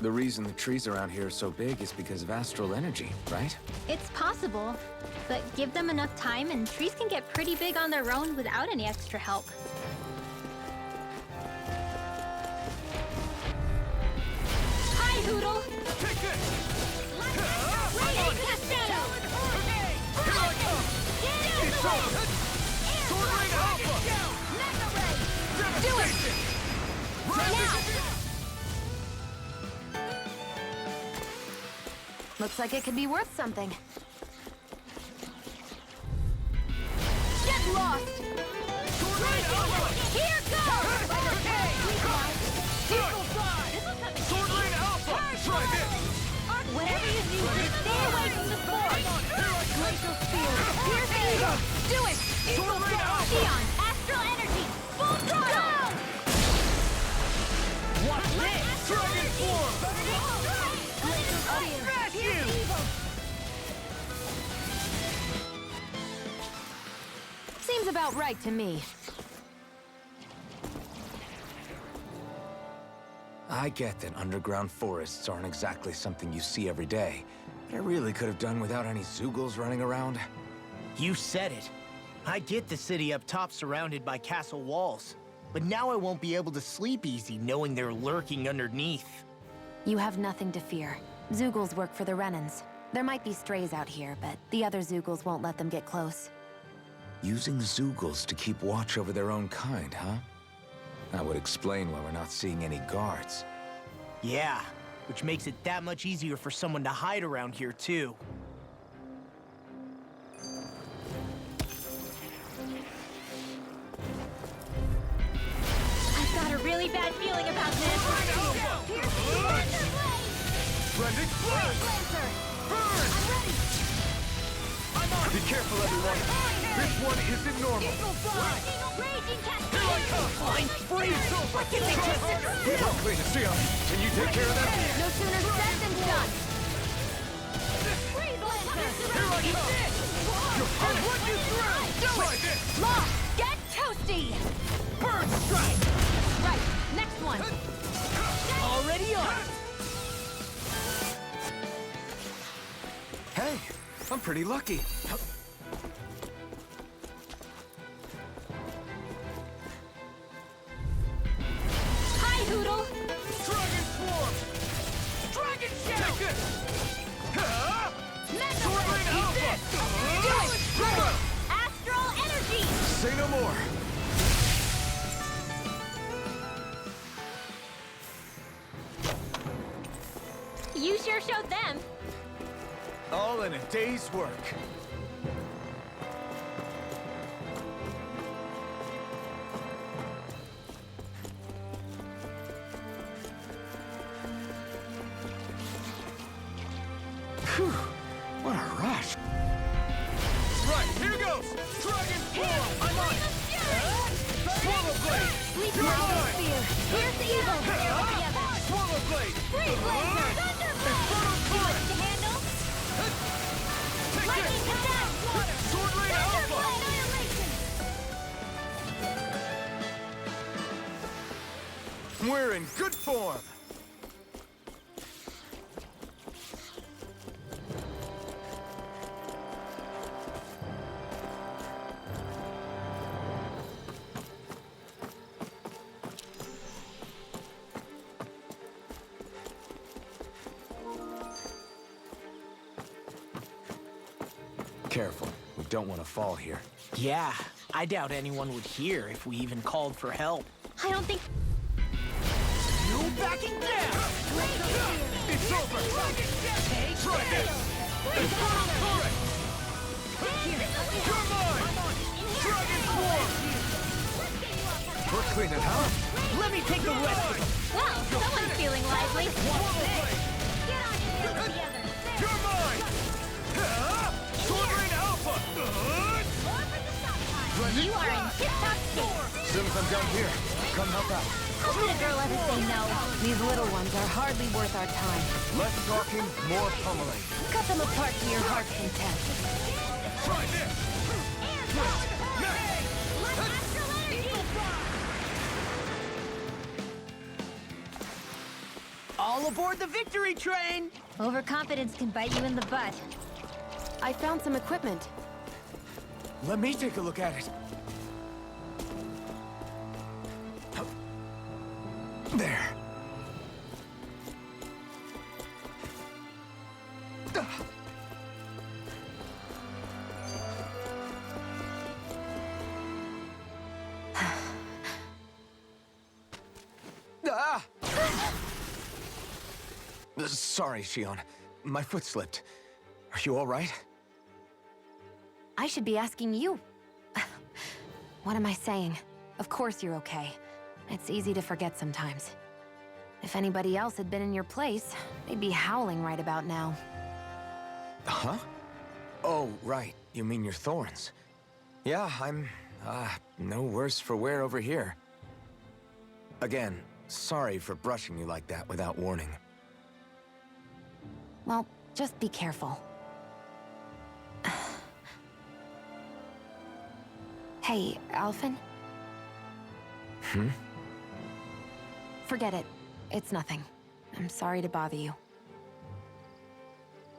The reason the trees around here are so big is because of astral energy, right? It's possible, but give them enough time and trees can get pretty big on their own without any extra help. Hi, Hootle! Take this! It's over! Sword Rain Alpha! Do it! Now! Looks like it could be worth something. Get lost! Here goes! Sword Rain Alpha! Try this! Whatever you do, stay away from the sword! Glacial Spear! Pierce evil! Do it! Sword Rain Alpha! Xion! Astral energy! Full throttle! Watch this! Dragon form! Smash you! Seems about right to me. I get that underground forests aren't exactly something you see every day, but I really could have done without any Zeugles running around. You said it. I get the city up top surrounded by castle walls, but now I won't be able to sleep easy knowing they're lurking underneath. You have nothing to fear. Zeugles work for the Renans. There might be strays out here, but the other Zeugles won't let them get close. Using Zeugles to keep watch over their own kind, huh? That would explain why we're not seeing any guards. Yeah, which makes it that much easier for someone to hide around here, too. I've got a really bad feeling about this. Blending Flash! Burn! I'm on! Be careful, everyone! This one isn't normal! Here I come! Fine, freeze! What did they just do? Clean it, Sion! Can you take care of that? No sooner said than done. Here I come! I'll run you through! Try this! Lock! Get toasty! Bird strike! Right, next one. Already on! Hey, I'm pretty lucky. Hi, Hoodle! Dragon Swarm! Dragon Shell! Take this! Terrain Alpha! Do it! Astral energy! Say no more! You sure showed them. All in a day's work. Whew, what a rush. Right, here goes! Dragon Swarm! I'm on it! Swallow Blade! Sleep You're now, mine! Spear. Here's the evil. Swallow Blade! Freeze Blazer! Inferno Turret! To handle? Take Lightning this! attack! Sword Rain Alpha! We're in good form! Careful. We don't want to fall here. Yeah, I doubt anyone would hear if we even called for help. I don't think... No backing down! It's over! Try this! Inferno Turret! You're mine! Dragon Swarm! We're cleaning house. Let me take the rest of them. Well, someone's feeling lively. You're mine! Sword Rain Alpha! You are in tip-top shape. As soon as I'm done here, come help out. How could a girl ever say no? These little ones are hardly worth our time. Less talking, more pummeling. Cut them apart to your heart's content. Try this! All aboard the victory train! Overconfidence can bite you in the butt. I found some equipment. Let me take a look at it. There. Ah! Sorry, Xion. My foot slipped. Are you all right? I should be asking you. What am I saying? Of course you're okay. It's easy to forget sometimes. If anybody else had been in your place, they'd be howling right about now. Huh? Oh, right. You mean your thorns. Yeah, I'm, no worse for wear over here. Again, sorry for brushing you like that without warning. Well, just be careful. Hey, Alphen? Hmm? Forget it. It's nothing. I'm sorry to bother you.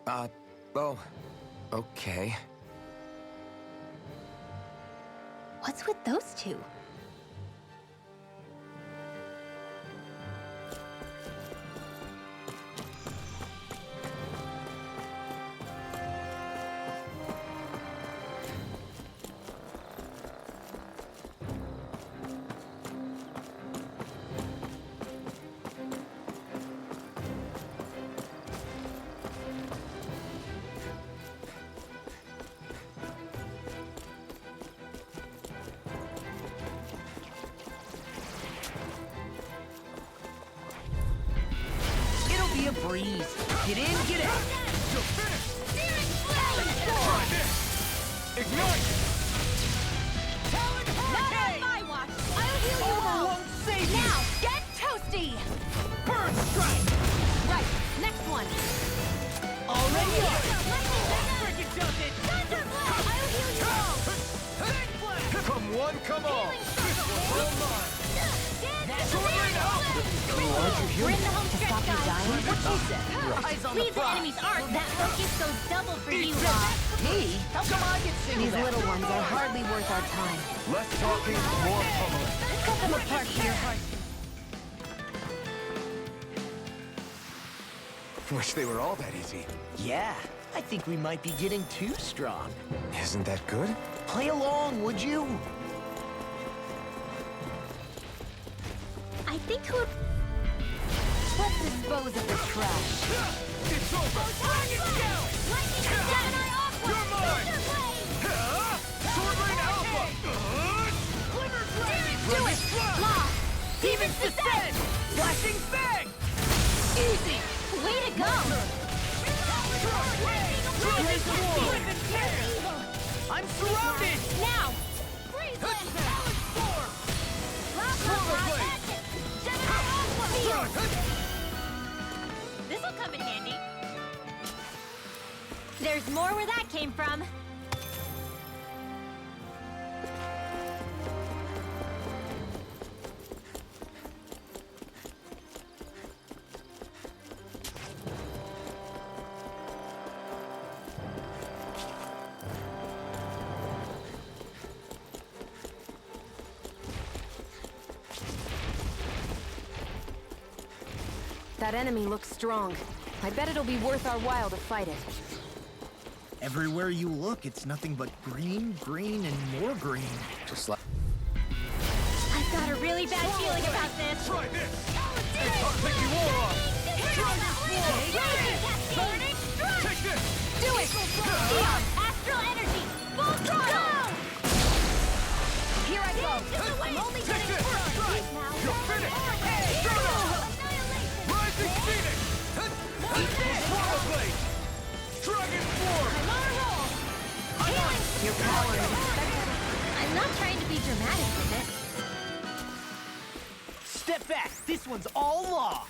Oh, okay. What's with those two? breeze. Get in, get out. Try this! Ignite! Not on my watch! I'll heal you all! Won't save you. Now, get toasty! Bird strike! Right, next one! Already on. Freaking does it! I'll heal you all! Come one, come all. This one's all mine. We're in the home stretch, guys. What she said? Eyes on the Leave the prize. enemy's arc. That focus goes double for you, Law. Me? How come I get singled These out? little ones are hardly worth our time. Less talking, more pummeling. Cut them apart for your heart. Wish they were all that easy. Yeah, I think we might be getting too strong. Isn't that good? Play along, would you? I think who... Let's dispose of the trash. It's over. You're mine. Sword Rain Alpha. Do it! Law! Demons descend! Flashing Fang! Easy! Way to go! I'm surrounded! Now! This'll come in handy. There's more where that came from. That enemy looks strong. I bet it'll be worth our while to fight it. Everywhere you look, it's nothing but green, green, and more green. Just like... I've got a really bad feeling about this. Try this. I'll take you all off. Take this. Do it! Eon, astral energy, full throttle! Here I go. I'm only getting first now. You're finished. Rising Phoenix. Portal Blade. Dragon Form. I'm on a roll. Healing. Your power is expected. I'm not trying to be dramatic with it. Step back. This one's all law.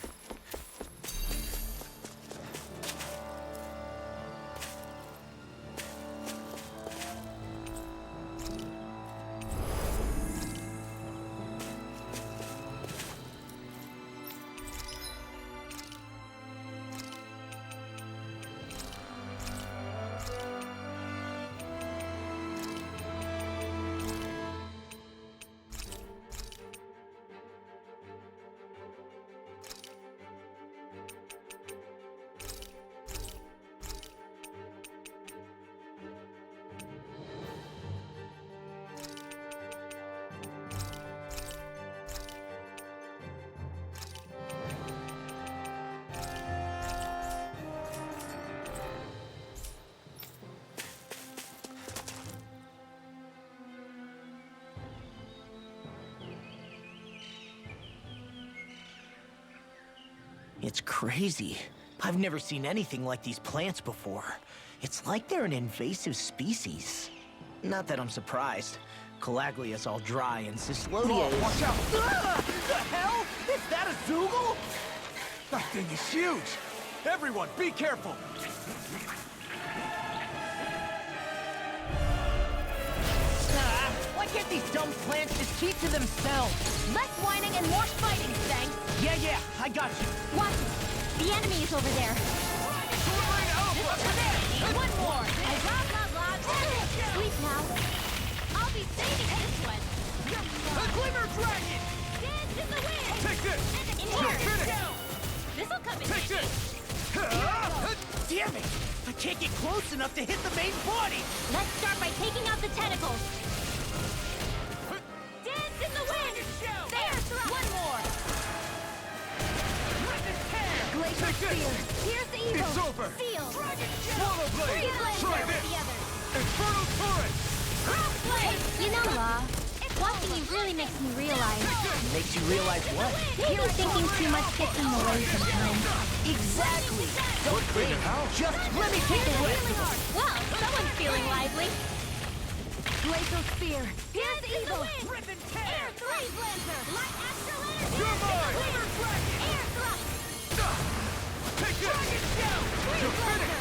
It's crazy. I've never seen anything like these plants before. It's like they're an invasive species. Not that I'm surprised. Calaglia's all dry and Cyslodia is... Watch out! Ah! The hell? Is that a Zoogle? That thing is huge. Everyone, be careful. Why can't these dumb plants just keep to themselves? Less whining and more fighting, thanks. Yeah, I got you. Watch it. The enemy is over there. One more. Blah, blah, blah. Sleep now. I'll be saving this one. The Glimmer Dragon! Dance in the wind. Take this! In You're here. finished! This'll come in Take handy. this! Damn it! I can't get close enough to hit the main body! Let's start by taking out the tentacles. Dance in the wind. There. One more. Glacial Spear. Here's the evil. It's over. Seal. Swallow Blade! Freeze Blade. Try There with this! the others. Infernal Torrent! Cross Blade. You know, Law, if Watching you really makes me realize. Makes you realize what? Maybe thinking too much gets in the way sometimes. Exactly! Don't think. Just let me take the rest of them. Well, someone's feeling lively. Glacial Spear. Here's evil. Rip and tear! Air Thrust Lancer. Light Astral Energy. You're mine! Glitter Dragon. Air Thrust. Take this! Dragon Shell! Freeze Lancer.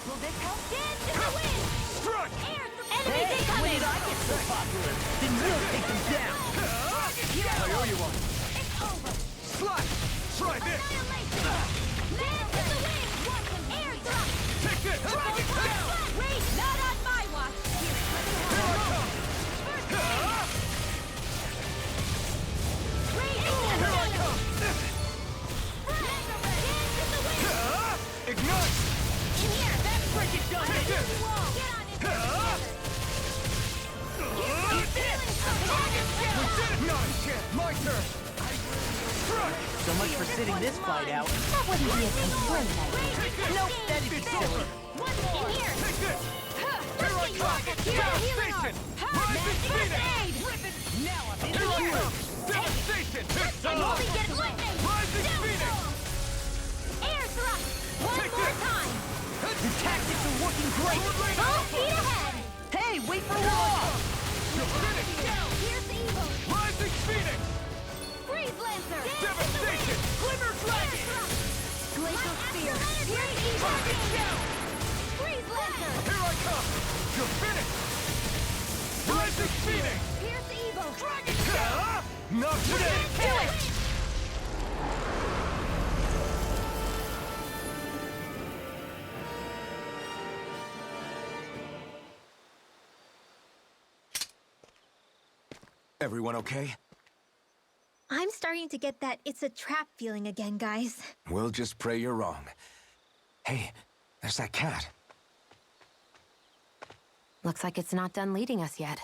Will this help? Dance in the wind. Struck! Air Thrust. Hey, Enemy when coming. did I get so popular? Then we'll take them down. I owe you one. It's over. Slide! Try this! Annihilation. Dance in the wind. Air Thrust. Take this! Dragon Shell! Wait, not on my watch. Here I come! Here I come! Ignite! In here, that's Break it down! Take this! Get on it. My turn! Struck! So much for sitting this fight out. That wouldn't be a complete idea. Nope, that'd be silly. One more. In here. Take this! Here I come! Devastation! Rising Phoenix! Now I'm in Here I here. come! Devastation! I'm only getting lightning. Rising Phoenix! Air thrust. One more time. The tactics are working great. Full speed ahead. Hey, wait for Law! You're finished! Here's evil. Rising Phoenix! Freeze Lancer. Devastation! Glimmer Dragon! Glacial Spear. Here's evil. Target down! Freeze Lancer. Here I come! You're finished! Rising Phoenix! Here's evil. Dragon Shell! Not today! Do it. Everyone okay? I'm starting to get that it's a trap feeling again, guys. We'll just pray you're wrong. Hey, there's that cat. Looks like it's not done leading us yet.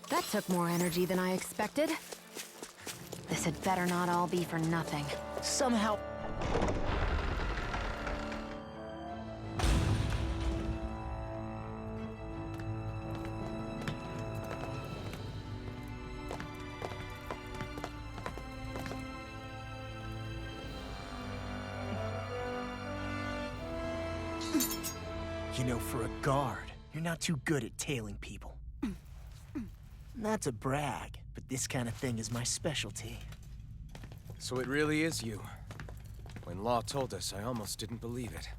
That took more energy than I expected. This had better not all be for nothing. Somehow... You know, for a guard, you're not too good at tailing people. Not to brag, but this kind of thing is my specialty. So it really is you. When Law told us, I almost didn't believe it.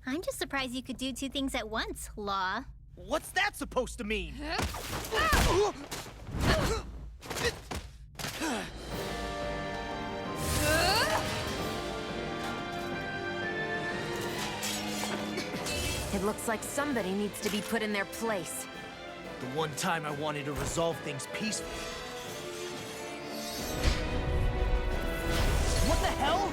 I'm just surprised you could do two things at once, Law. What's that supposed to mean? It looks like somebody needs to be put in their place. The one time I wanted to resolve things peacefully. What the hell?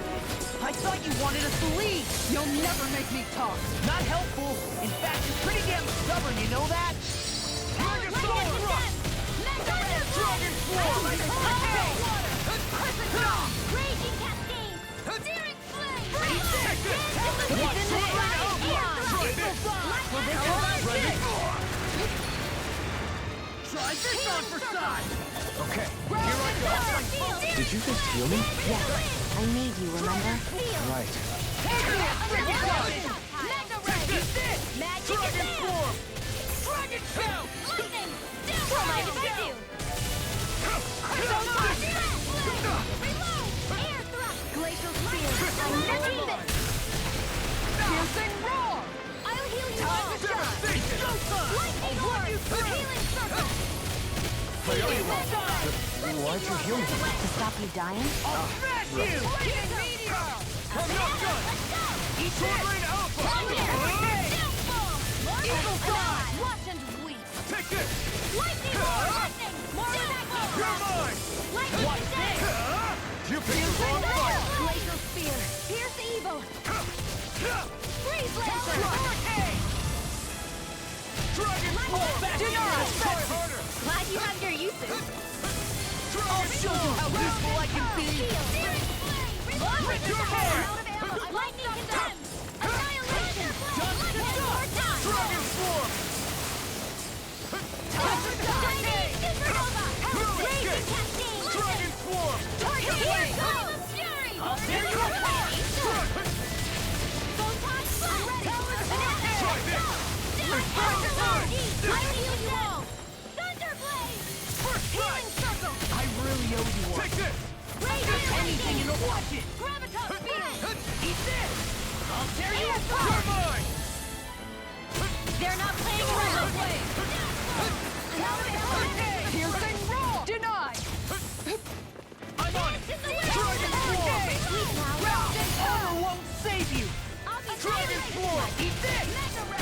I thought you wanted us to leave! You'll never make me talk! Not helpful! In fact, you're pretty damn stubborn, you know that? Dragon Sword Thrust! Dragon Sword! Raging Cascade! Searing Flame! Take this! Within the Try this on for size! Okay, here I go. Did you just heal me? Yes, I made you, remember? Right. Dragon Form! Dragon Shell! Lightning! Don't mind if I do! Reload! Air thrust! Glacial Spear! I'm never this! Piercing Roar! I'll heal you all! Devastation! Lightning Orb! Healing Circle! Why'd you heal me? To stop you dying? Smash you! I'm not done! Sword Rain Alpha! Evil God! Watch and weep! Take this! Lightning Orb! Lightning! More of that! You're mine! Lightning Day! You picked the wrong fight! Glacial Spear! Pierce evil! Freeze Lancer! Dragon Form! Try harder! Glad you have your uses. I'll show you how useful I can be! Rip your mind! Lightning condemned! Annihilation! Dragon Swarm! Shining Supernova! Raging Cascade! Dragon Swarm! Target Flame! Flame of Fury! I'll tear you apart! Photon Blast! Try this! I heal you all! Thunderblade! Healing Circle! I really owe you one. Take this! Anything and watch it! Graviton Field! Eat this! I'll tear you You're apart! mine! They're not playing around! Piercing Roar! Denied! I'm on it! Dragon Swarm! Rounded armor won't save you! Dragon Swarm! Eat this!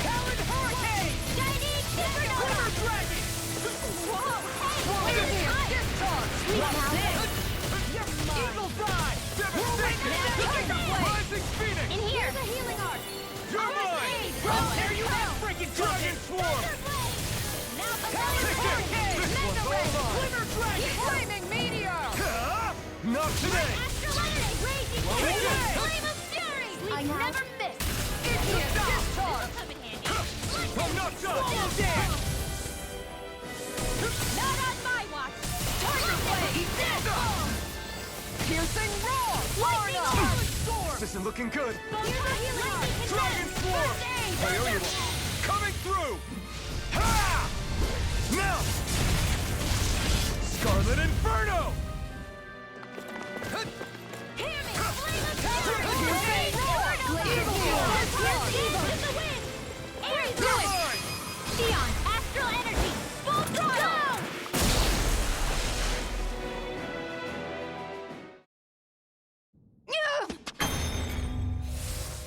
Talon Hurricane! Shining Supernova! Dragon! Whoa! Immediate discharge! Eagle Fly! Rising Phoenix! In here! Here's a healing arc! You're mine! I'll tear you out! Freaking Dragon Swarm! Now Talon Hurricane! Glimmer Dragon! Flaming Meteor! Not today! Astrolatus! Raging Flame of Fury! I never miss! Immediate discharge! Come in handy! I'm not done! Not on my watch! Target Blade! Piercing Roar! Lightning Lorna! Challenge Sword! This isn't looking good! Here's a healing arc! Dragon Swarm! I owe you one! Coming through! Ha! Now! Scarlet Inferno! Xion, Astral Energy! Full throttle!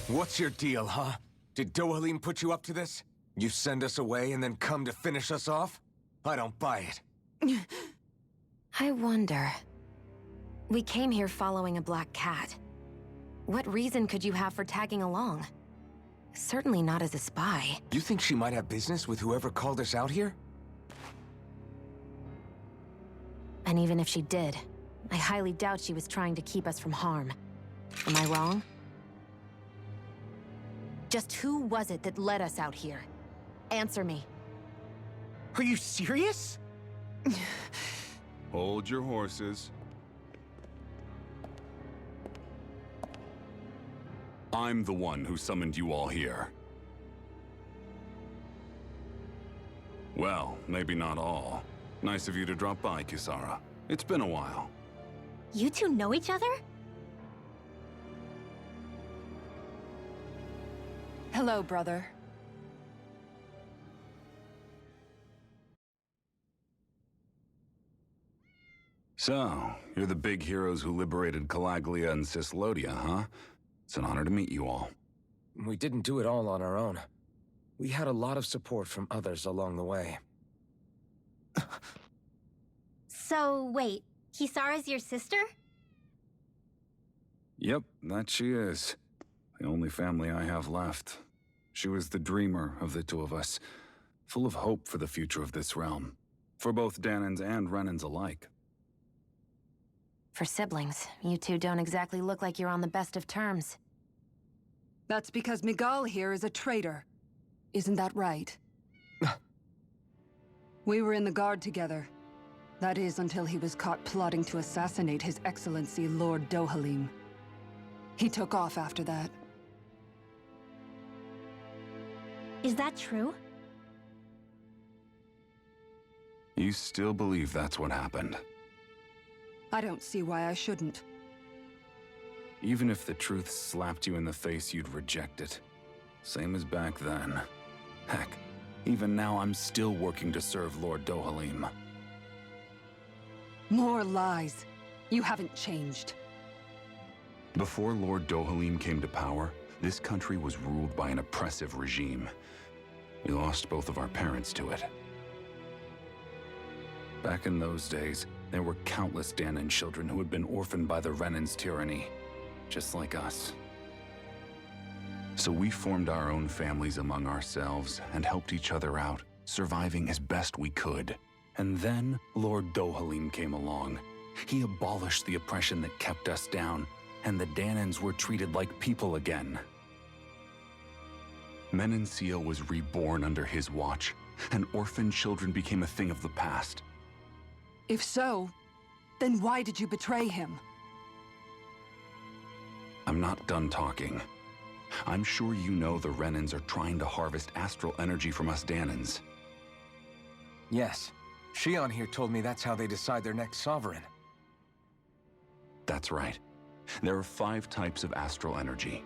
What's your deal, huh? Did Dohalim put you up to this? You send us away and then come to finish us off? I don't buy it. I wonder. We came here following a black cat. What reason could you have for tagging along? Certainly not as a spy. You think she might have business with whoever called us out here? And even if she did, I highly doubt she was trying to keep us from harm. Am I wrong? Just who was it that led us out here? Answer me. Are you serious? Hold your horses. I'm the one who summoned you all here. Well, maybe not all. Nice of you to drop by, Kisara. It's been a while. You two know each other? Hello, brother. So, you're the big heroes who liberated Calaglia and Cyslodia, huh? It's an honor to meet you all. We didn't do it all on our own. We had a lot of support from others along the way. So, wait, Kisara's your sister? Yep, that she is. The only family I have left. She was the dreamer of the two of us, full of hope for the future of this realm, for both Dahnans and Renans alike. For siblings, you two don't exactly look like you're on the best of terms. That's because Miguel here is a traitor. Isn't that right? We were in the Guard together. That is, until he was caught plotting to assassinate His Excellency Lord Dohalim. He took off after that. Is that true? You still believe that's what happened? I don't see why I shouldn't. Even if the truth slapped you in the face, you'd reject it. Same as back then. Heck, even now I'm still working to serve Lord Dohalim. More lies. You haven't changed. Before Lord Dohalim came to power, this country was ruled by an oppressive regime. We lost both of our parents to it. Back in those days, there were countless Dahnan children who had been orphaned by the Renan's tyranny, just like us. So we formed our own families among ourselves and helped each other out, surviving as best we could. And then Lord Dohalim came along. He abolished the oppression that kept us down, and the Dahnans were treated like people again. Menancia was reborn under his watch, and orphan children became a thing of the past. If so, then why did you betray him? I'm not done talking. I'm sure you know the Renans are trying to harvest astral energy from us Dahnans. Yes. Shion here told me that's how they decide their next sovereign. That's right. There are 5 types of astral energy: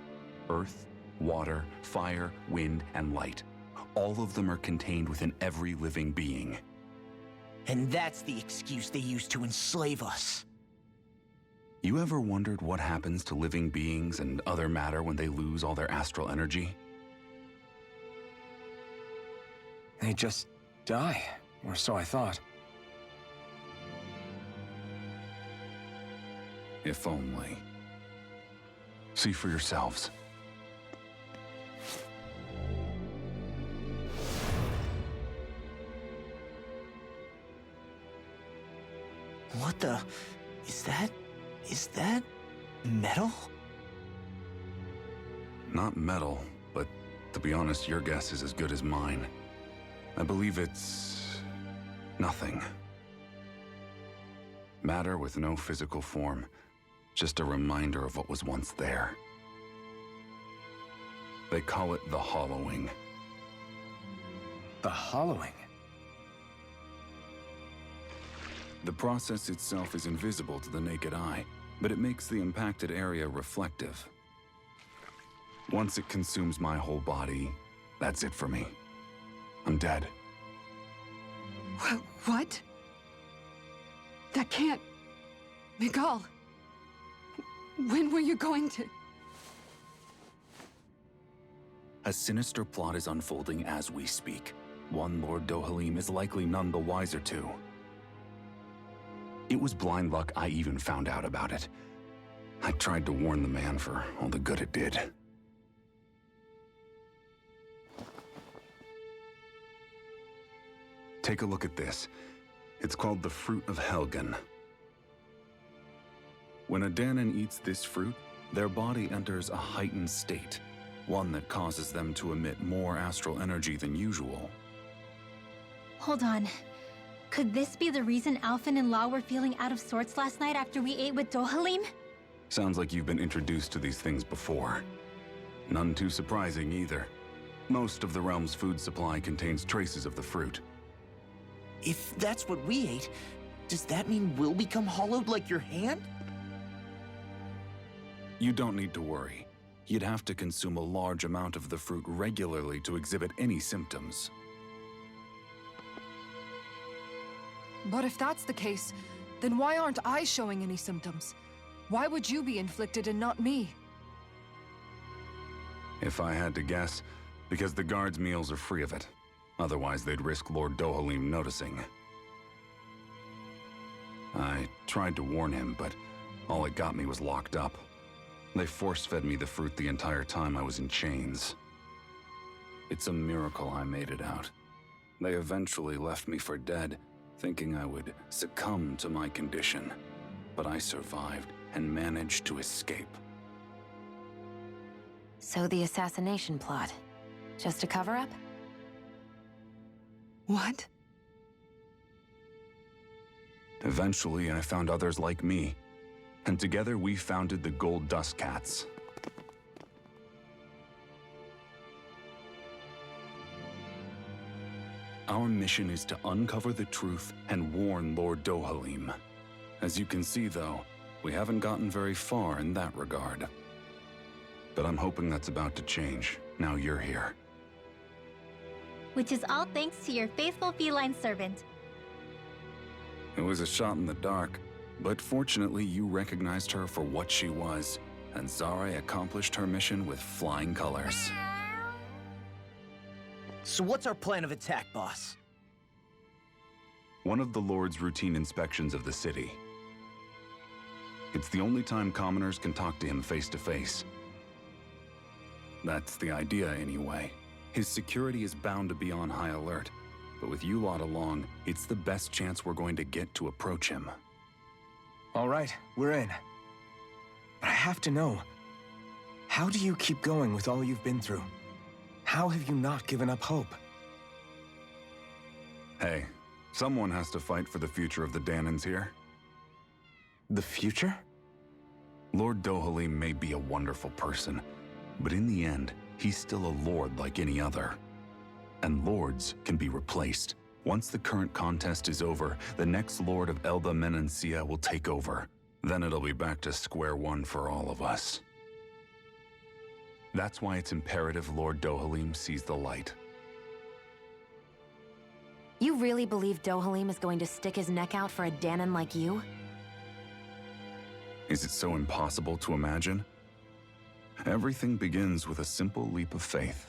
earth, water, fire, wind, and light. All of them are contained within every living being. And that's the excuse they use to enslave us. You ever wondered what happens to living beings and other matter when they lose all their astral energy? They just die, or so I thought. If only. See for yourselves. What the... Is that metal? Not metal, but to be honest, your guess is as good as mine. I believe it's... nothing. Matter with no physical form. Just a reminder of what was once there. They call it the hollowing. The hollowing? The process itself is invisible to the naked eye, but it makes the impacted area reflective. Once it consumes my whole body, that's it for me. I'm dead. What? That can't... Miguel! When were you going to... A sinister plot is unfolding as we speak. One Lord Dohalim is likely none the wiser to. It was blind luck I even found out about it. I tried to warn the man for all the good it did. Take a look at this. It's called the Fruit of Helgen. When a Dahnan eats this fruit, their body enters a heightened state, one that causes them to emit more astral energy than usual. Hold on. Could this be the reason Alphen and Law were feeling out of sorts last night after we ate with Dohalim? Sounds like you've been introduced to these things before. None too surprising either. Most of the realm's food supply contains traces of the fruit. If that's what we ate, does that mean we'll become hollowed like your hand? You don't need to worry. You'd have to consume a large amount of the fruit regularly to exhibit any symptoms. But if that's the case, then why aren't I showing any symptoms? Why would you be inflicted and not me? If I had to guess, because the guards' meals are free of it. Otherwise, they'd risk Lord Dohalim noticing. I tried to warn him, but all it got me was locked up. They force-fed me the fruit the entire time I was in chains. It's a miracle I made it out. They eventually left me for dead, thinking I would succumb to my condition. But I survived and managed to escape. So the assassination plot, just a cover-up? What? Eventually, I found others like me, and together we founded the Gold Dust Cats. Our mission is to uncover the truth and warn Lord Dohalim. As you can see, though, we haven't gotten very far in that regard. But I'm hoping that's about to change, now you're here. Which is all thanks to your faithful feline servant. It was a shot in the dark, but fortunately you recognized her for what she was, and Zare accomplished her mission with flying colors. So what's our plan of attack, boss? One of the Lord's routine inspections of the city. It's the only time commoners can talk to him face to face. That's the idea, anyway. His security is bound to be on high alert, but with you lot along, it's the best chance we're going to get to approach him. All right, we're in. But I have to know, how do you keep going with all you've been through? How have you not given up hope? Hey, someone has to fight for the future of the Danans here. The future? Lord Dohalim may be a wonderful person, but in the end, he's still a lord like any other. And lords can be replaced. Once the current contest is over, the next lord of Elba Menancia will take over. Then it'll be back to square one for all of us. That's why it's imperative Lord Dohalim sees the light. You really believe Dohalim is going to stick his neck out for a Danan like you? Is it so impossible to imagine? Everything begins with a simple leap of faith.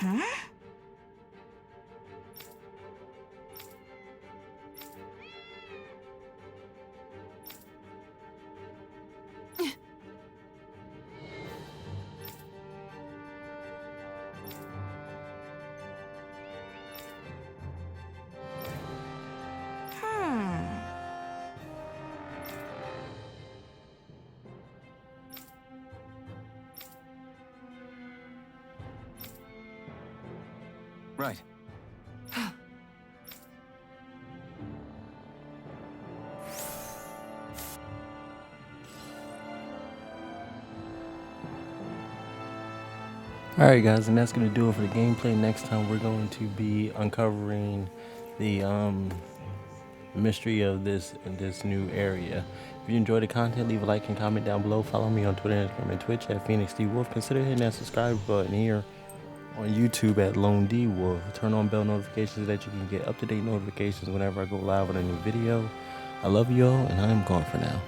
Huh? Right. Alright guys, and that's going to do it for the gameplay. Next time we're going to be uncovering the mystery of this new area. If you enjoyed the content, leave a like and comment down below. Follow me on Twitter, Instagram, and Twitch at Phoenix D Wolf. Consider hitting that subscribe button here on YouTube at Lone D Wolf. Turn on bell notifications so that you can get up-to-date notifications whenever I go live with a new video. I love you all, and I am gone for now.